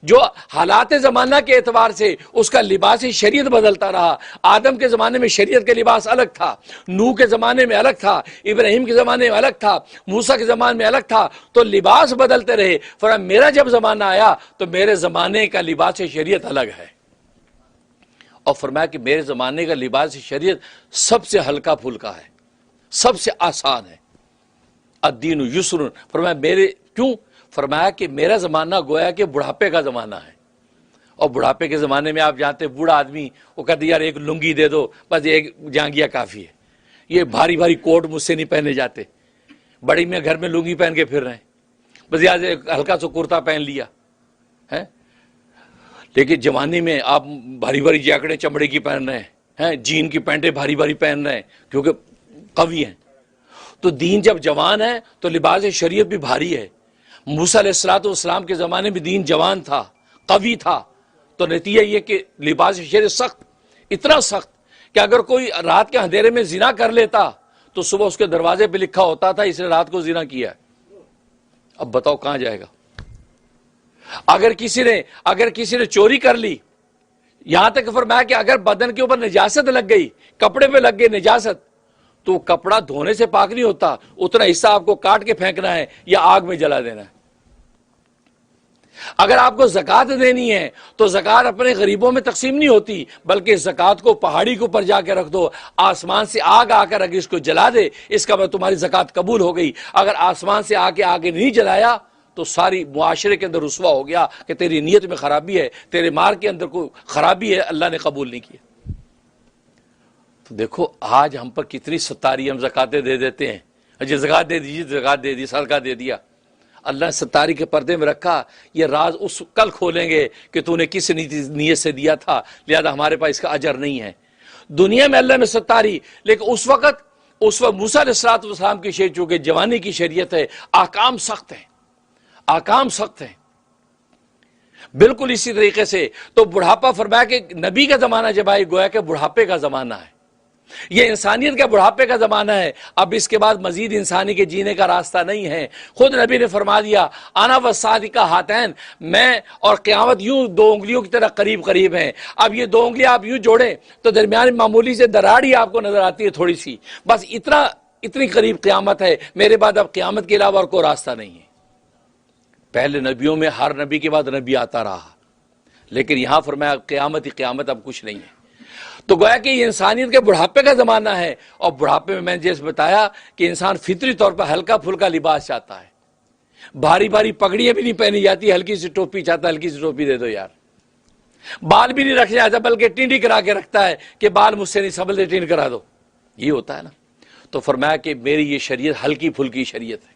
جو حالات زمانہ کے اعتبار سے اس کا لباس شریعت بدلتا رہا۔ آدم کے زمانے میں شریعت کے لباس الگ تھا، نوح کے زمانے میں الگ تھا، ابراہیم کے زمانے میں الگ تھا، موسیٰ کے زمانے میں الگ تھا، تو لباس بدلتے رہے۔ فرمایا میرا جب زمانہ آیا تو میرے زمانے کا لباس شریعت الگ ہے، اور فرمایا کہ میرے زمانے کا لباس شریعت سب سے ہلکا پھلکا ہے، سب سے آسان ہے۔ الدین یسر، فرمایا میرے کیوں؟ فرمایا کہ میرا زمانہ گویا کہ بڑھاپے کا زمانہ ہے، اور بڑھاپے کے زمانے میں آپ جانتے ہیں بوڑھا آدمی وہ کہتے یار ایک لنگی دے دو، بس ایک جانگیا کافی ہے، یہ بھاری بھاری کوٹ مجھ سے نہیں پہنے جاتے، بڑی میں گھر میں لنگی پہن کے پھر رہے ہیں، بس یار ہلکا سا کرتا پہن لیا ہے۔ لیکن جوانی میں آپ بھاری بھاری جیکٹیں چمڑے کی پہن رہے ہیں، جین کی پینٹیں بھاری بھاری پہن رہے ہیں کیونکہ قوی ہیں۔ تو دین جب جوان ہے تو لباس شریعت بھی بھاری ہے، موسیٰ علیہ السلام کے زمانے میں دین جوان تھا، قوی تھا، تو نتیجہ یہ کہ لباس شریعت سخت، اتنا سخت کہ اگر کوئی رات کے اندھیرے میں زنا کر لیتا تو صبح اس کے دروازے پہ لکھا ہوتا تھا اس نے رات کو زنا کیا ہے۔ اب بتاؤ کہاں جائے گا؟ اگر کسی نے چوری کر لی، یہاں تک فرمایا کہ اگر بدن کے اوپر نجاست لگ گئی، کپڑے پہ لگ گئی نجاست، تو کپڑا دھونے سے پاک نہیں ہوتا، اتنا حصہ آپ کو کاٹ کے پھینکنا ہے یا آگ میں جلا دینا ہے۔ اگر آپ کو زکوٰۃ دینی ہے تو زکوٰۃ اپنے غریبوں میں تقسیم نہیں ہوتی، بلکہ زکوٰۃ کو پہاڑی کے اوپر جا کے رکھ دو، آسمان سے آگ آ کر اگر اس کو جلا دے اس کا مطلب تمہاری زکوٰۃ قبول ہو گئی۔ اگر آسمان سے آگے نہیں جلایا تو ساری معاشرے کے اندر رسوا ہو گیا کہ تیری نیت میں خرابی ہے، تیرے مال کے اندر کوئی خرابی ہے، اللہ نے قبول نہیں کیا۔ تو دیکھو آج ہم پر کتنی ستاری، ہم زکاتیں دے دیتے ہیں، اجی زکات دے دیجیے، زکات دے دی، صدقہ دے دیا۔ اللہ نے ستاری کے پردے میں رکھا، یہ راز اس کل کھولیں گے کہ تو نے کس نیت سے دیا تھا، لہذا ہمارے پاس اس کا اجر نہیں ہے۔ دنیا میں اللہ نے ستاری، لیکن اس وقت موسیٰ علیہ السلام کی شریعت چونکہ جوانی کی شریعت ہے، احکام سخت ہیں، احکام سخت ہیں۔ بالکل اسی طریقے سے تو بڑھاپا فرمایا کہ نبی کا زمانہ جب آئی گویا کہ بڑھاپے کا زمانہ ہے، یہ انسانیت کا بڑھاپے کا زمانہ ہے، اب اس کے بعد مزید انسانی کے جینے کا راستہ نہیں ہے۔ خود نبی نے فرما دیا انا والصادق ہاتین، میں اور قیامت یوں دو انگلیوں کی طرح قریب قریب ہیں۔ اب یہ دو انگلیاں آپ یوں جوڑیں تو درمیان میں معمولی سے دراڑ ہی آپ کو نظر آتی ہے تھوڑی سی، بس اتنی قریب قیامت ہے، میرے بعد اب قیامت کے علاوہ اور کوئی راستہ نہیں ہے۔ پہلے نبیوں میں ہر نبی کے بعد نبی آتا رہا، لیکن یہاں فرمایا قیامت ہی قیامت، اب کچھ نہیں ہے۔ تو گویا کہ یہ انسانیت کے بڑھاپے کا زمانہ ہے، اور بڑھاپے میں نے جیسے بتایا کہ انسان فطری طور پر ہلکا پھلکا لباس چاہتا ہے، بھاری بھاری پگڑیاں بھی نہیں پہنی جاتی، ہلکی سی ٹوپی چاہتا ہے، ہلکی سی ٹوپی دے دو یار۔ بال بھی نہیں رکھنا چاہتا بلکہ ٹینڈی کرا کے رکھتا ہے کہ بال مجھ سے نہیں سنبھلتے، ٹینڈ کرا دو، یہ ہوتا ہے نا۔ تو فرمایا کہ میری یہ شریعت ہلکی پھلکی شریعت ہے،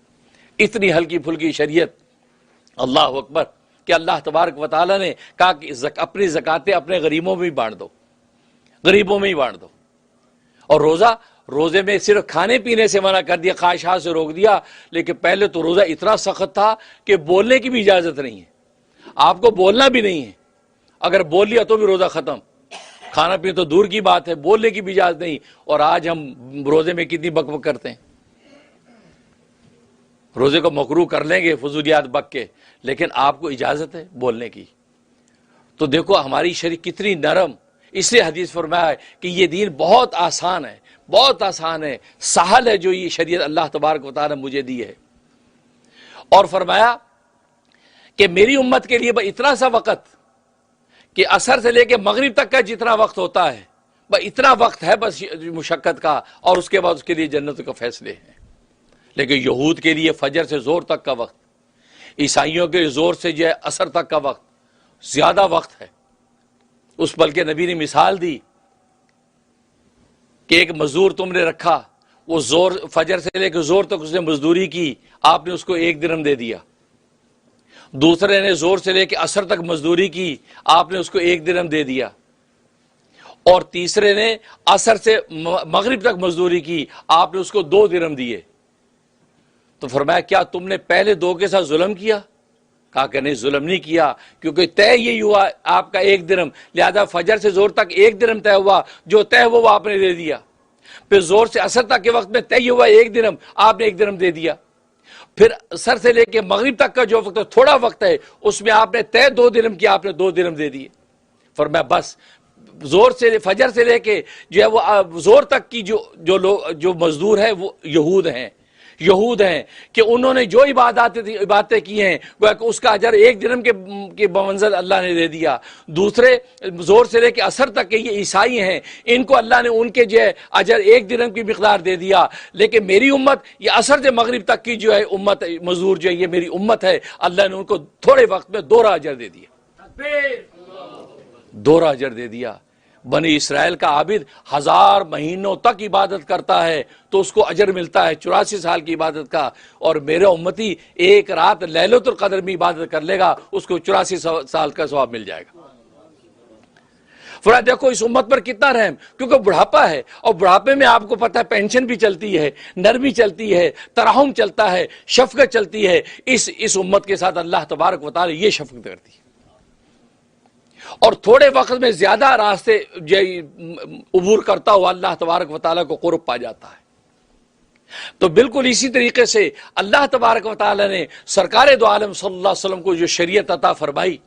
اتنی ہلکی پھلکی شریعت، اللہ اکبر، کہ اللہ تبارک و تعالیٰ نے کہا کہ اپنی زکاتیں اپنے غریبوں میں ہی بانٹ دو، غریبوں میں ہی بانٹ دو۔ اور روزے میں صرف کھانے پینے سے منع کر دیا، خواہشات سے روک دیا، لیکن پہلے تو روزہ اتنا سخت تھا کہ بولنے کی بھی اجازت نہیں ہے، آپ کو بولنا بھی نہیں ہے، اگر بول لیا تو بھی روزہ ختم، کھانا پینا تو دور کی بات ہے، بولنے کی بھی اجازت نہیں۔ اور آج ہم روزے میں کتنی بک بک کرتے ہیں، روزے کو مکروہ کر لیں گے فضولیات بک کے، لیکن آپ کو اجازت ہے بولنے کی۔ تو دیکھو ہماری شریعت کتنی نرم، اس لیے حدیث فرمایا ہے کہ یہ دین بہت آسان ہے، بہت آسان ہے، سہل ہے جو یہ شریعت اللہ تبارک و تعالیٰ نے مجھے دی ہے۔ اور فرمایا کہ میری امت کے لیے اتنا سا وقت کہ عصر سے لے کے مغرب تک کا جتنا وقت ہوتا ہے اتنا وقت ہے بس مشقت کا، اور اس کے بعد اس کے لیے جنت کا فیصلے ہیں۔ لیکن یہود کے لیے فجر سے زور تک کا وقت، عیسائیوں کے زور سے جو ہے عصر تک کا وقت زیادہ وقت ہے۔ اس پل کے نبی نے مثال دی کہ ایک مزدور تم نے رکھا، وہ زور فجر سے لے کے زور تک اس نے مزدوری کی، آپ نے اس کو 1 درہم دے دیا۔ دوسرے نے زور سے لے کے عصر تک مزدوری کی، آپ نے اس کو 1 درہم دے دیا۔ اور تیسرے نے عصر سے مغرب تک مزدوری کی، آپ نے اس کو 2 درہم دیے۔ تو فرمایا کیا تم نے پہلے 2 کے ساتھ ظلم کیا؟ کہا کہ نہیں، ظلم نہیں کیا، کیونکہ طے یہی ہوا آپ کا 1 درہم، لہذا فجر سے زور تک 1 درہم طے ہوا، جو طے ہوا وہ آپ نے دے دیا۔ پھر زور سے عصر تک کے وقت میں طے ہوا 1 درہم، آپ نے 1 درہم دے دیا۔ پھر عصر سے لے کے مغرب تک کا جو وقت تھوڑا وقت ہے اس میں آپ نے طے 2 درہم کیا، آپ نے 2 درہم دے دیے۔ فرمایا بس زور سے فجر سے لے کے جو ہے وہ زور تک کی جو مزدور ہے وہ یہود ہیں کہ انہوں نے جو عبادتیں کی ہیں وہ اس کا اجر 1 درہم کے بمنزل اللہ نے دے دیا۔ دوسرے زور سے لے کے عصر تک کے یہ عیسائی ہیں، ان کو اللہ نے ان کے جو ہے اجر 1 درہم کی مقدار دے دیا۔ لیکن میری امت یہ عصر سے مغرب تک کی جو ہے امت مزدور جو ہے یہ میری امت ہے، اللہ نے ان کو تھوڑے وقت میں 2 اجر دے دیا، 2 اجر دے دیا۔ بنی اسرائیل کا عابد 1000 مہینوں تک عبادت کرتا ہے تو اس کو اجر ملتا ہے 84 سال کی عبادت کا، اور میرا امتی 1 رات لیلۃ القدر میں عبادت کر لے گا، اس کو 84 سال کا ثواب مل جائے گا۔ فرمایا دیکھو اس امت پر کتنا رحم، کیونکہ بڑھاپا ہے، اور بڑھاپے میں آپ کو پتہ ہے پینشن بھی چلتی ہے، نرمی چلتی ہے، ترحم چلتا ہے، شفقت چلتی ہے۔ اس امت کے ساتھ اللہ تبارک و تعالی یہ شفقت کرتی ہے، اور تھوڑے وقت میں زیادہ راستے عبور کرتا ہوا اللہ تبارک و تعالی کو قرب پا جاتا ہے۔ تو بالکل اسی طریقے سے اللہ تبارک و تعالی نے سرکار دو عالم صلی اللہ علیہ وسلم کو جو شریعت عطا فرمائی،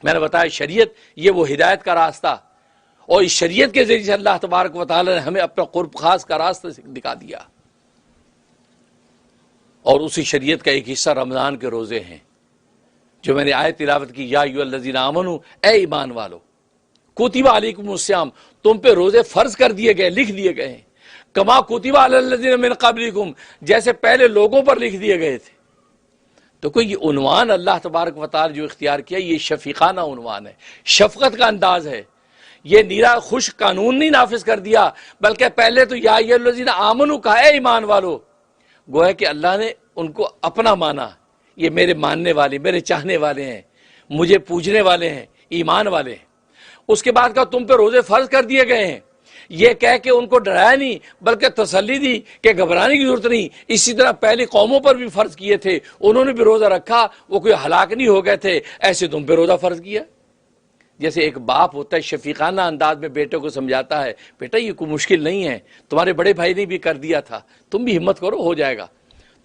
میں نے بتایا شریعت یہ وہ ہدایت کا راستہ، اور اس شریعت کے ذریعے سے اللہ تبارک و تعالی نے ہمیں اپنا قرب خاص کا راستہ دکھا دیا، اور اسی شریعت کا ایک حصہ رمضان کے روزے ہیں، جو میں نے آیت تلاوت کی، یا ایھا الذین آمنوا، اے ایمان والو، کتب علیکم الصیام، تم پہ روزے فرض کر دیے گئے، لکھ دیے گئے ہیں، کما کتب علی الذین من قبلکم، جیسے پہلے لوگوں پر لکھ دیے گئے تھے۔ تو کوئی یہ عنوان اللہ تبارک و تعالی جو اختیار کیا، یہ شفیقانہ عنوان ہے، شفقت کا انداز ہے، یہ نیرا خوش قانون نہیں نافذ کر دیا، بلکہ پہلے تو یا ایھا الذین آمنوا کہا، اے ایمان والو، گویا کہ اللہ نے ان کو اپنا مانا، یہ میرے ماننے والے، میرے چاہنے والے ہیں، مجھے پوجنے والے ہیں، ایمان والے ہیں۔ اس کے بعد کہا تم پہ روزے فرض کر دیے گئے ہیں، یہ کہہ کے ان کو ڈرایا نہیں بلکہ تسلی دی کہ گھبرانے کی ضرورت نہیں۔ اسی طرح پہلی قوموں پر بھی فرض کیے تھے، انہوں نے بھی روزہ رکھا، وہ کوئی ہلاک نہیں ہو گئے تھے، ایسے تم پہ روزہ فرض کیا۔ جیسے ایک باپ ہوتا ہے حفیظانہ انداز میں بیٹے کو سمجھاتا ہے، بیٹا یہ کوئی مشکل نہیں ہے، تمہارے بڑے بھائی نے بھی کر دیا تھا، تم بھی ہمت کرو، ہو جائے گا،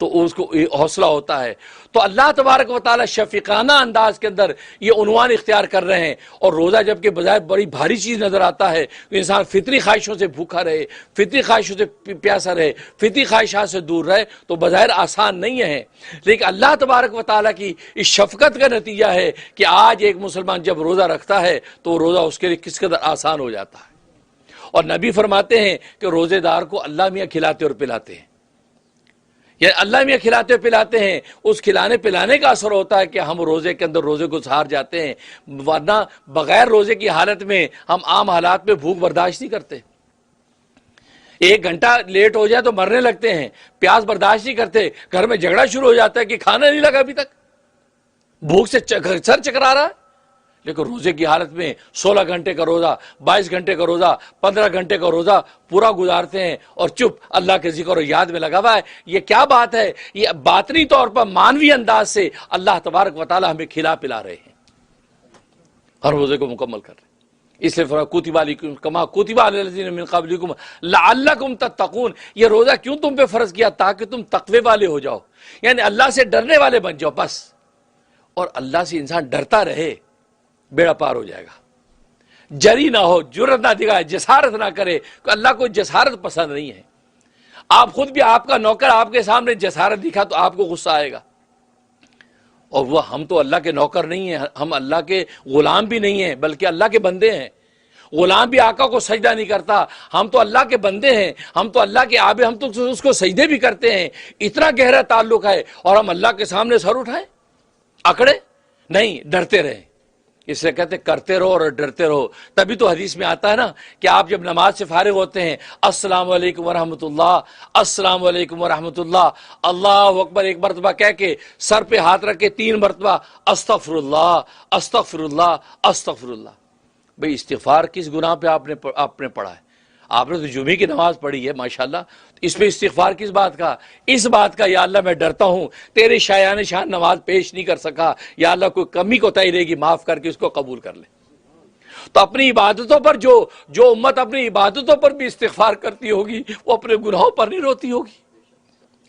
تو اس کو حوصلہ ہوتا ہے۔ تو اللہ تبارک و تعالی شفیقانہ انداز کے اندر یہ عنوان اختیار کر رہے ہیں، اور روزہ جبکہ بظاہر بڑی بھاری چیز نظر آتا ہے، تو انسان فطری خواہشوں سے بھوکا رہے، فطری خواہشوں سے پیاسا رہے، فطری خواہشات سے دور رہے، تو بظاہر آسان نہیں ہے، لیکن اللہ تبارک و تعالی کی اس شفقت کا نتیجہ ہے کہ آج ایک مسلمان جب روزہ رکھتا ہے تو وہ روزہ اس کے لیے کس قدر آسان ہو جاتا ہے۔ اور نبی فرماتے ہیں کہ روزے دار کو اللہ میاں کھلاتے اور پلاتے ہیں، یعنی اللہ میاں کھلاتے پلاتے ہیں، اس کھلانے پلانے کا اثر ہوتا ہے کہ ہم روزے کے اندر روزے کو سہار جاتے ہیں، ورنہ بغیر روزے کی حالت میں ہم عام حالات میں بھوک برداشت نہیں کرتے، 1 گھنٹہ لیٹ ہو جائے تو مرنے لگتے ہیں، پیاس برداشت نہیں کرتے، گھر میں جھگڑا شروع ہو جاتا ہے کہ کھانا نہیں لگا ابھی تک، بھوک سے سر چکرا رہا ہے۔ لیکن روزے کی حالت میں 16 گھنٹے کا روزہ، 22 گھنٹے کا روزہ، 15 گھنٹے کا روزہ پورا گزارتے ہیں، اور چپ اللہ کے ذکر اور یاد میں لگا ہوا ہے۔ یہ کیا بات ہے؟ یہ باطنی طور پر مانوی انداز سے اللہ تبارک و تعالی ہمیں کھلا پلا رہے ہیں، ہر روزے کو مکمل کر رہے ہیں۔ اس لیے فرمایا کتب علیکم کما کتب علی الذین من قبلکم لعلکم تتقون، یہ روزہ کیوں تم پہ فرض کیا؟ تاکہ تم تقوی والے ہو جاؤ، یعنی اللہ سے ڈرنے والے بن جاؤ بس، اور اللہ سے انسان ڈرتا رہے، بیڑا پار ہو جائے گا، جری نہ ہو، جرت نہ دکھائے، جسارت نہ کرے، کہ اللہ کو جسارت پسند نہیں ہے۔ آپ خود بھی، آپ کا نوکر آپ کے سامنے جسارت دکھا تو آپ کو غصہ آئے گا، اور وہ ہم تو اللہ کے نوکر نہیں ہیں، ہم اللہ کے غلام بھی نہیں ہیں بلکہ اللہ کے بندے ہیں۔ غلام بھی آقا کو سجدہ نہیں کرتا، ہم تو اللہ کے بندے ہیں، ہم تو اللہ کے عابد، ہم تو اس کو سجدے بھی کرتے ہیں۔ اتنا گہرا تعلق ہے، اور ہم اللہ کے سامنے سر اٹھائیں، اکڑے نہیں، ڈرتے رہیں۔ اس لیے کہتے ہیں کرتے رہو اور ڈرتے رہو۔ تبھی تو حدیث میں آتا ہے نا کہ آپ جب نماز سے فارغ ہوتے ہیں، السلام علیکم ورحمۃ اللہ، السلام علیکم ورحمۃ اللہ، اللہ اکبر ایک مرتبہ کہہ کے سر پہ ہاتھ رکھ کے 3 مرتبہ استغفر اللہ، استغفر اللہ، استغفر اللہ۔ بھئی استغفار کس گناہ پہ آپ نے پڑھا ہے؟ آپ نے تو جمعے کی نماز پڑھی ہے ماشاءاللہ، اس پہ استغفار کس بات کا؟ اس بات کا، یا اللہ میں ڈرتا ہوں تیرے شایان شان نماز پیش نہیں کر سکا، یا اللہ کوئی کمی کوتاہی رہے گی معاف کر کے اس کو قبول کر لے۔ تو اپنی عبادتوں پر جو امت اپنی عبادتوں پر بھی استغفار کرتی ہوگی، وہ اپنے گناہوں پر نہیں روتی ہوگی۔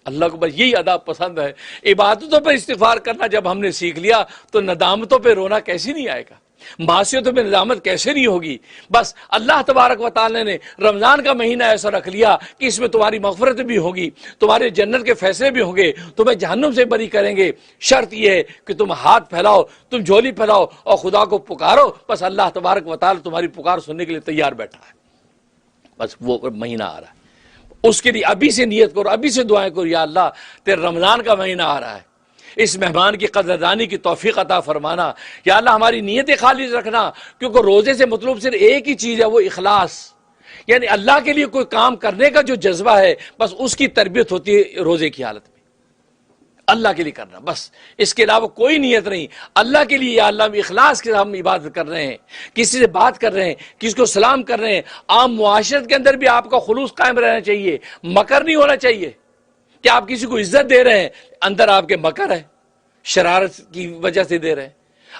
اللہ کو بس یہی ادب پسند ہے، عبادتوں پر استغفار کرنا جب ہم نے سیکھ لیا تو ندامتوں پہ رونا کیسے نہیں آئے گا، معصیتوں میں ندامت کیسے نہیں ہوگی۔ بس اللہ تبارک و تعالی نے رمضان کا مہینہ ایسا رکھ لیا کہ اس میں تمہاری مغفرت بھی ہوگی، تمہارے جنت کے فیصلے بھی ہوں گے، تمہیں جہنم سے بری کریں گے۔ شرط یہ ہے کہ تم ہاتھ پھیلاؤ، تم جھولی پھیلاؤ اور خدا کو پکارو، بس اللہ تبارک و تعالی تمہاری پکار سننے کے لیے تیار بیٹھا ہے۔ بس وہ مہینہ آ رہا ہے، اس کے لیے ابھی سے نیت کرو، ابھی سے دعائیں کرو، یا اللہ تیرے رمضان کا مہینہ آ رہا ہے، اس مہمان کی قدردانی کی توفیق عطا فرمانا، یا اللہ ہماری نیتیں خالص رکھنا، کیونکہ روزے سے مطلوب صرف ایک ہی چیز ہے، وہ اخلاص، یعنی اللہ کے لیے کوئی کام کرنے کا جو جذبہ ہے، بس اس کی تربیت ہوتی ہے روزے کی حالت میں۔ اللہ کے لیے کرنا بس، اس کے علاوہ کوئی نیت نہیں، اللہ کے لیے، یا اللہ میں اخلاص کے ساتھ ہم عبادت کر رہے ہیں، کسی سے بات کر رہے ہیں، کسی کو سلام کر رہے ہیں، عام معاشرت کے اندر بھی آپ کا خلوص قائم رہنا چاہیے، مکر نہیں ہونا چاہیے کہ آپ کسی کو عزت دے رہے ہیں اندر آپ کے مکر ہے، شرارت کی وجہ سے دے رہے ہیں،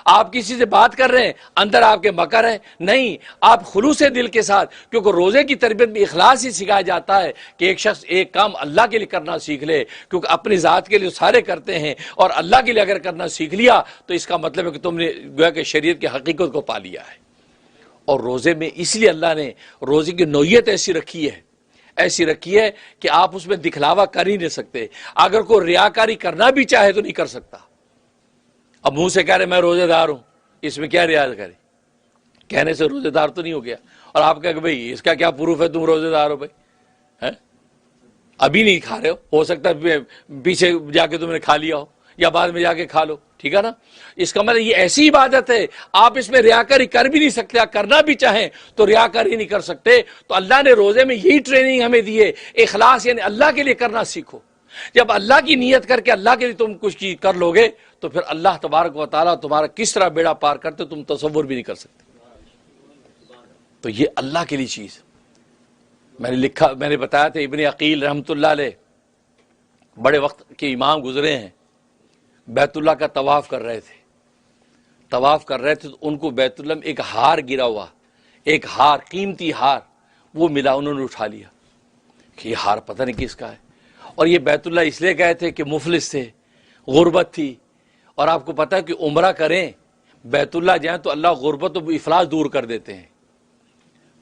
آپ کسی سے بات کر رہے ہیں اندر آپ کے مکر ہے، نہیں، آپ خلوص دل کے ساتھ، کیونکہ روزے کی تربیت میں اخلاص ہی سکھایا جاتا ہے کہ ایک شخص ایک کام اللہ کے لیے کرنا سیکھ لے، کیونکہ اپنی ذات کے لیے سارے کرتے ہیں، اور اللہ کے لیے اگر کرنا سیکھ لیا تو اس کا مطلب ہے کہ تم نے گویا کہ شریعت کی حقیقت کو پا لیا ہے۔ اور روزے میں اس لیے اللہ نے روزے کی نوعیت ایسی رکھی ہے کہ آپ اس میں دکھلاوا کر ہی نہیں سکتے، اگر کوئی ریاکاری کرنا بھی چاہے تو نہیں کر سکتا۔ اب منہ سے کہہ رہے میں روزے دار ہوں، اس میں کیا ریا کرے، کہنے سے روزے دار تو نہیں ہو گیا، اور آپ کہہ کہ بھئی اس کا کیا پروف ہے تم روزے دار ہو بھائی، ابھی نہیں کھا رہے ہو سکتا ہے پیچھے جا کے تم نے کھا لیا ہو یا بعد میں جا کے کھا لو، ٹھیک ہے نا، اس کا مطلب یہ ایسی عبادت ہے آپ اس میں ریاکاری کر بھی نہیں سکتے، کرنا بھی چاہیں تو ریاکاری نہیں کر سکتے۔ تو اللہ نے روزے میں یہی ٹریننگ ہمیں دی ہے، اخلاص یعنی اللہ کے لیے کرنا سیکھو۔ جب اللہ کی نیت کر کے اللہ کے لیے تم کچھ کر لو گے تو پھر اللہ تبارک و تعالیٰ تمہارا کس طرح بیڑا پار کرتے تم تصور بھی نہیں کر سکتے۔ تو یہ اللہ کے لیے چیز میں نے بتایا تھا، ابن عقیل رحمۃ اللہ علیہ بڑے وقت کے امام گزرے ہیں، بیت اللہ کا طواف کر رہے تھے تو ان کو بیت اللہ میں ایک ہار گرا ہوا، ایک ہار، قیمتی ہار وہ ملا، انہوں نے اٹھا لیا کہ یہ ہار پتہ نہیں کس کا ہے، اور یہ بیت اللہ اس لیے گئے تھے کہ مفلس تھے، غربت تھی، اور آپ کو پتہ ہے کہ عمرہ کریں بیت اللہ جائیں تو اللہ غربت و افلاس دور کر دیتے ہیں۔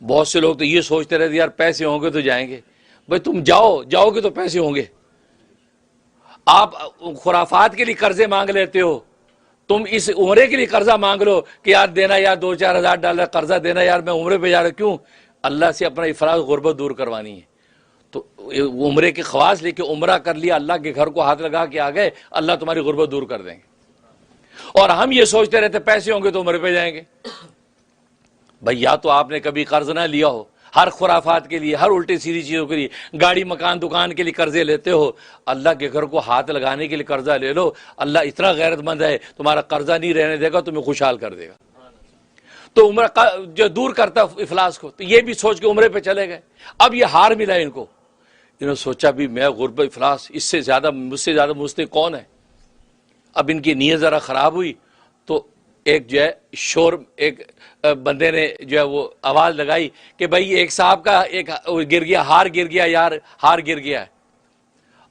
بہت سے لوگ تو یہ سوچتے رہتے یار پیسے ہوں گے تو جائیں گے، بھائی تم جاؤ گے تو پیسے ہوں گے، آپ خرافات کے لیے قرضے مانگ لیتے ہو، تم اس عمرے کے لیے قرضہ مانگ لو کہ یار دینا، یار $2-4 ہزار قرضہ دینا، یار میں عمرے پہ جا رہا ہوں، کیوں؟ اللہ سے اپنا افلاس غربت دور کروانی ہے۔ تو عمرے کے خواص لے کے عمرہ کر لیا، اللہ کے گھر کو ہاتھ لگا کے آ گئے، اللہ تمہاری غربت دور کر دیں گے۔ اور ہم یہ سوچتے رہتے پیسے ہوں گے تو عمرے پہ جائیں گے۔ بھائی یا تو آپ نے کبھی قرض نہ لیا ہو، ہر خرافات کے لیے، ہر الٹی سیدھی چیزوں کے لیے، گاڑی مکان دکان کے لیے قرضے لیتے ہو، اللہ کے گھر کو ہاتھ لگانے کے لیے قرضہ لے لو، اللہ اتنا غیرت مند ہے تمہارا قرضہ نہیں رہنے دے گا، تمہیں خوشحال کر دے گا۔ تو عمرہ جو دور کرتا افلاس کو، تو یہ بھی سوچ کے عمرے پہ چلے گئے۔ اب یہ ہار ملا ان کو، انہوں نے سوچا بھی میں غربت افلاس، اس سے زیادہ مجھ سے زیادہ مستحق کون ہے؟ اب ان کی نیت ذرا خراب ہوئی تو ایک جو ہے شور، ایک بندے نے جو ہے وہ آواز لگائی کہ بھائی ایک صاحب کا ایک گر گیا، ہار گر گیا، یار ہار گر گیا ہے۔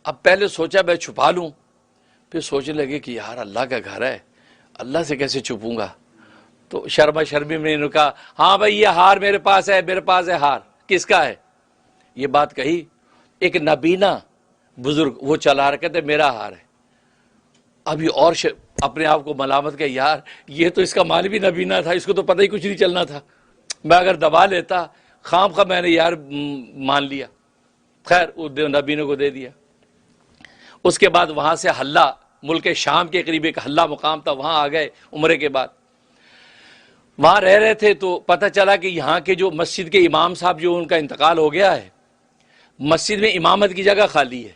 اب پہلے سوچا میں چھپا لوں، پھر سوچنے لگے کہ یار اللہ کا گھر ہے، اللہ سے کیسے چھپوں گا؟ تو شرما شرمی میں نے کہا ہاں بھائی یہ ہار میرے پاس ہے ہار، کس کا ہے؟ یہ بات کہی، ایک نبینا بزرگ وہ چلا رہا، کہتے میرا ہار ہے۔ اب یہ اور اپنے آپ کو ملامت کہ یار یہ تو اس کا مال بھی نبینا تھا، اس کو تو پتہ ہی کچھ نہیں چلنا تھا، میں اگر دبا لیتا خام خواہ میں نے یار مان لیا، خیر نبینے کو دے دیا۔ اس کے بعد وہاں سے حلہ، ملک شام کے قریب ایک حلہ مقام تھا، وہاں آ گئے عمرے کے بعد، وہاں رہ رہے تھے تو پتہ چلا کہ یہاں کے جو مسجد کے امام صاحب جو ان کا انتقال ہو گیا ہے، مسجد میں امامت کی جگہ خالی ہے،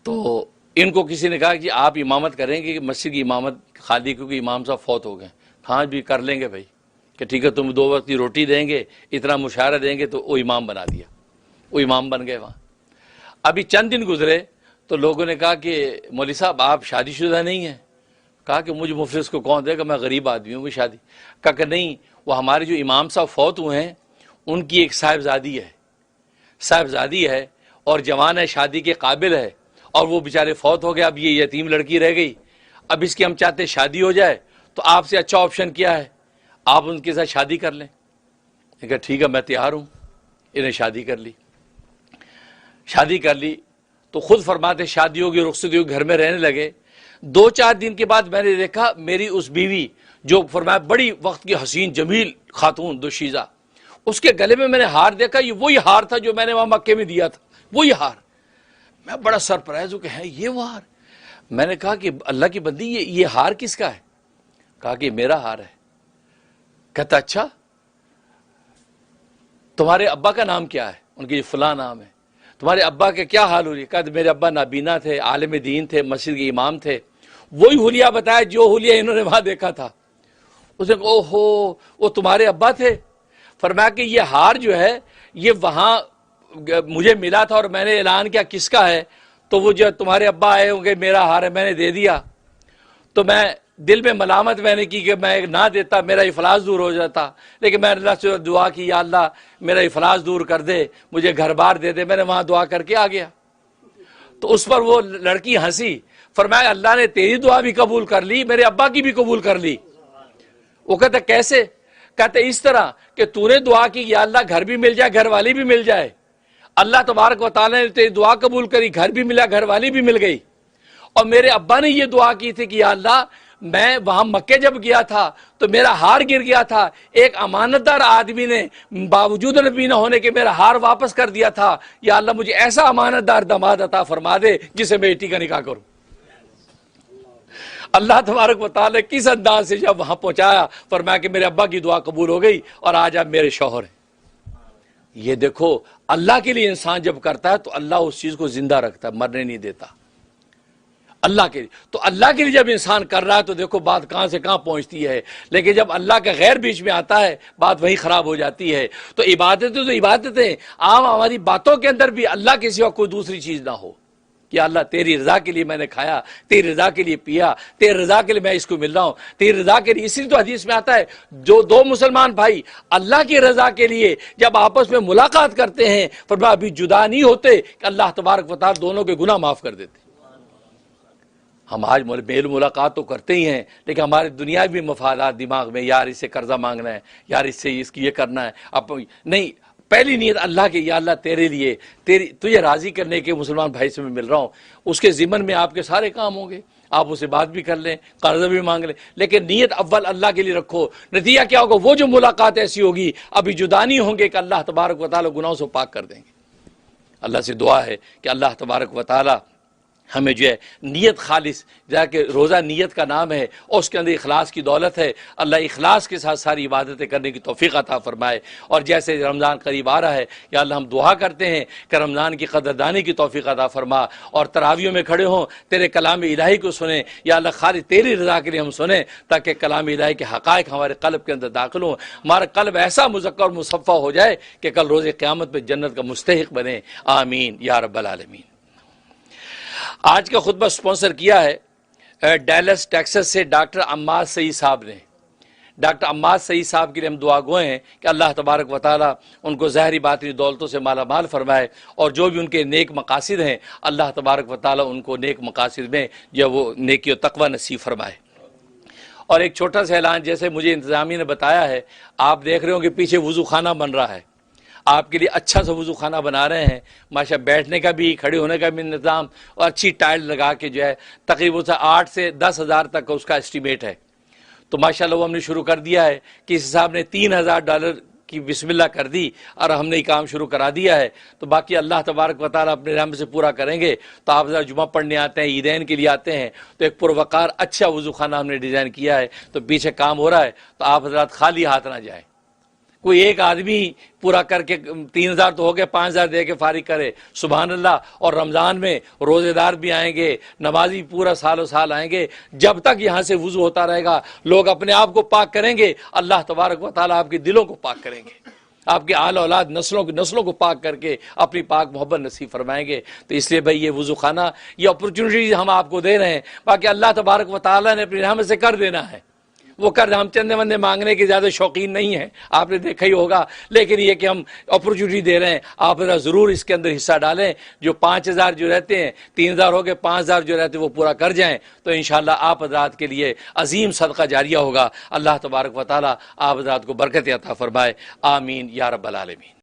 تو ان کو کسی نے کہا کہ آپ امامت کریں گے کہ مسجد کی امامت خالی کیونکہ امام صاحب فوت ہو گئے؟ ہاں بھی کر لیں گے بھائی، کہ ٹھیک ہے تم 2 وقت کی روٹی دیں گے، اتنا مشاہرہ دیں گے، تو وہ امام بنا دیا، وہ امام بن گئے وہاں۔ ابھی چند دن گزرے تو لوگوں نے کہا کہ مولوی صاحب آپ شادی شدہ نہیں ہیں؟ کہا کہ مجھے مفلس کو کون دے گا، میں غریب آدمی ہوں، مجھے شادی۔ کہا کہ نہیں، وہ ہمارے جو امام صاحب فوت ہوئے ہیں ان کی ایک صاحبزادی ہے اور جوان ہے، شادی کے قابل ہے، اور وہ بیچارے فوت ہو گیا، اب یہ یتیم لڑکی رہ گئی، اب اس کی ہم چاہتے شادی ہو جائے، تو آپ سے اچھا آپشن کیا ہے، آپ ان کے ساتھ شادی کر لیں۔ کہا ٹھیک ہے میں تیار ہوں۔ انہیں شادی کر لی تو خود فرماتے شادی ہوگی، رخصتی ہوگی، گھر میں رہنے لگے۔ 2-4 دن کے بعد میں نے دیکھا میری اس بیوی جو فرمایا بڑی وقت کی حسین جمیل خاتون دوشیزہ، اس کے گلے میں نے ہار دیکھا، یہ وہی ہار تھا جو میں نے وہاں مکے میں دیا تھا، وہی ہار۔ میں بڑا سرپرائز ہوں کہ ہے یہ وہ ہار۔ میں نے کہا کہ اللہ کی بندی یہ ہار کس کا ہے؟ کہا کہ میرا ہار ہے۔ کہتا اچھا تمہارے ابا کا نام کیا ہے؟ ان کے فلاں نام ہے۔ تمہارے ابا کے کیا حال ہوئی؟ کہا میرے ابا نابینا تھے، عالم دین تھے، مسجد کے امام تھے۔ وہی حلیہ بتایا جو حلیہ انہوں نے وہاں دیکھا تھا۔ اس نے کہا اوہو وہ تمہارے ابا تھے؟ فرمایا کہ یہ ہار جو ہے یہ وہاں مجھے ملا تھا اور میں نے اعلان کیا کس کا ہے، تو وہ جو تمہارے ابا آئے ہوں گے میرا ہار ہے میں نے دے دیا، تو میں دل میں ملامت میں نے کی کہ میں نہ دیتا میرا افلاس دور ہو جاتا، لیکن میں اللہ سے دعا کی یا اللہ میرا افلاس دور کر دے، مجھے گھر بار دے دے، میں نے وہاں دعا کر کے آ گیا۔ تو اس پر وہ لڑکی ہنسی، فرمایا اللہ نے تیری دعا بھی قبول کر لی، میرے ابا کی بھی قبول کر لی۔ وہ کہتا کیسے؟ کہتے اس طرح کہ تو نے دعا کی یا اللہ گھر بھی مل جائے گھر والی بھی مل جائے، اللہ تبارک و تعالیٰ نے تیری دعا قبول کری، گھر بھی ملا گھر والی بھی مل گئی۔ اور میرے ابا نے یہ دعا کی تھی کہ یا اللہ میں وہاں مکے جب گیا تھا تو میرا ہار گر گیا تھا، ایک امانت دار آدمی نے باوجود نبی نہ ہونے کے میرا ہار واپس کر دیا تھا، یا اللہ مجھے ایسا امانت دار داماد عطا فرما دے جسے میں بیٹی کا نکاح کروں۔ اللہ تبارک و تعالیٰ کس انداز سے جب وہاں پہنچایا، فرمایا کہ میرے ابا کی دعا قبول ہو گئی اور آج آپ میرے شوہر ہیں۔ یہ دیکھو اللہ کے لیے انسان جب کرتا ہے تو اللہ اس چیز کو زندہ رکھتا ہے، مرنے نہیں دیتا اللہ کے لیے۔ تو اللہ کے لیے جب انسان کر رہا ہے تو دیکھو بات کہاں سے کہاں پہنچتی ہے، لیکن جب اللہ کا غیر بیچ میں آتا ہے بات وہیں خراب ہو جاتی ہے۔ تو عبادتیں تو عبادتیں، عام ہماری باتوں کے اندر بھی اللہ کے سوا کوئی دوسری چیز نہ ہو کہ اللہ تیری رضا کے لیے میں نے کھایا، تیری رضا کے لیے پیا، تیری رضا کے لیے میں اس کو مل رہا ہوں، تیری رضا کے لیے۔ اسی تو حدیث میں آتا ہے جو دو مسلمان بھائی اللہ کی رضا کے لیے جب آپس میں ملاقات کرتے ہیں فرمایا ابھی جدا نہیں ہوتے کہ اللہ تبارک و تعالیٰ دونوں کے گناہ معاف کر دیتے۔ ہم آج میل ملاقات تو کرتے ہی ہیں لیکن ہمارے دنیاوی مفادات دماغ میں، یار اس سے قرضہ مانگنا ہے، یار اس سے اس کی یہ کرنا ہے، اب نہیں، پہلی نیت اللہ کے، یا اللہ تیرے لیے تجھے راضی کرنے کے مسلمان بھائی سے میں مل رہا ہوں، اس کے ضمن میں آپ کے سارے کام ہوں گے، آپ اسے بات بھی کر لیں، قرضہ بھی مانگ لیں، لیکن نیت اول اللہ کے لیے رکھو۔ نتیجہ کیا ہوگا؟ وہ جو ملاقات ایسی ہوگی ابھی جدا نہیں ہوں گے کہ اللہ تبارک و تعالیٰ گناہوں سے پاک کر دیں گے۔ اللہ سے دعا ہے کہ اللہ تبارک و تعالیٰ ہمیں جو ہے نیت خالص، جا کہ روزہ نیت کا نام ہے اور اس کے اندر اخلاص کی دولت ہے، اللہ اخلاص کے ساتھ ساری عبادتیں کرنے کی توفیق عطا فرمائے۔ اور جیسے رمضان قریب آ رہا ہے یا اللہ ہم دعا کرتے ہیں کہ رمضان کی قدردانی کی توفیق عطا فرما، اور تراویحوں میں کھڑے ہوں تیرے کلام الہی کو سنیں، یا اللہ خالص تیری رضا کے لیے ہم سنیں تاکہ کلام الہی کے حقائق ہمارے قلب کے اندر داخل ہوں، ہمارا قلب ایسا مزکر اور مصفہ ہو جائے کہ کل روز قیامت میں جنت کا مستحق بنے۔ آمین یا رب العالمین۔ آج کا خطبہ سپانسر کیا ہے ڈیلس ٹیکسس سے ڈاکٹر عماد سعید صاحب نے۔ ڈاکٹر عماد سعید صاحب کے لیے ہم دعا گوئے ہیں کہ اللہ تبارک و تعالیٰ ان کو ظاہری باطنی دولتوں سے مالا مال فرمائے، اور جو بھی ان کے نیک مقاصد ہیں اللہ تبارک و تعالیٰ ان کو نیک مقاصد میں جو وہ نیکی و تقوی نصیب فرمائے۔ اور ایک چھوٹا سا اعلان، جیسے مجھے انتظامیہ نے بتایا ہے، آپ دیکھ رہے ہوں کہ پیچھے وضو خانہ بن رہا ہے، آپ کے لیے اچھا سا وضو خانہ بنا رہے ہیں ماشاء، بیٹھنے کا بھی کھڑے ہونے کا بھی انتظام، اور اچھی ٹائل لگا کے جو ہے تقریباً 8 سے 10 ہزار تک کا اس کا اسٹیمیٹ ہے۔ تو ماشاءاللہ وہ ہم نے شروع کر دیا ہے، کسی صاحب نے $3000 کی بسم اللہ کر دی اور ہم نے یہ کام شروع کرا دیا ہے۔ تو باقی اللہ تبارک و تعالیٰ اپنے رحم سے پورا کریں گے۔ تو آپ ذرا جمعہ پڑھنے آتے ہیں، عیدین کے لیے آتے ہیں، تو ایک پروقار اچھا وضو خانہ ہم نے ڈیزائن کیا ہے، تو پیچھے کام ہو رہا ہے، تو آپ حضرات خالی ہاتھ نہ جائیں۔ کوئی ایک آدمی پورا کر کے 3000 تو ہو گئے، 5000 دے کے فارغ کرے، سبحان اللہ۔ اور رمضان میں روزے دار بھی آئیں گے، نمازی پورا سال و سال آئیں گے، جب تک یہاں سے وضو ہوتا رہے گا لوگ اپنے آپ کو پاک کریں گے، اللہ تبارک و تعالیٰ آپ کے دلوں کو پاک کریں گے، آپ کے آل اولاد نسلوں کو پاک کر کے اپنی پاک محبت نصیب فرمائیں گے۔ تو اس لیے بھائی یہ وضو خانہ، یہ اپرچونٹی ہم آپ کو دے رہے ہیں، باقی اللہ تبارک و تعالیٰ نے اپنی رحمت سے کر دینا ہے۔ وہ کر ہم چندے وندے مانگنے کے زیادہ شوقین نہیں ہیں، آپ نے دیکھا ہی ہوگا، لیکن یہ کہ ہم اپرچونٹی دے رہے ہیں، آپ ضرور اس کے اندر حصہ ڈالیں۔ جو 5000 جو رہتے ہیں، 3000 ہو گئے، 5000 جو رہتے ہیں وہ پورا کر جائیں، تو انشاءاللہ آپ حضرات کے لیے عظیم صدقہ جاریہ ہوگا۔ اللہ تبارک و تعالیٰ آپ حضرات کو برکت عطا فرمائے۔ آمین یا رب العالمین۔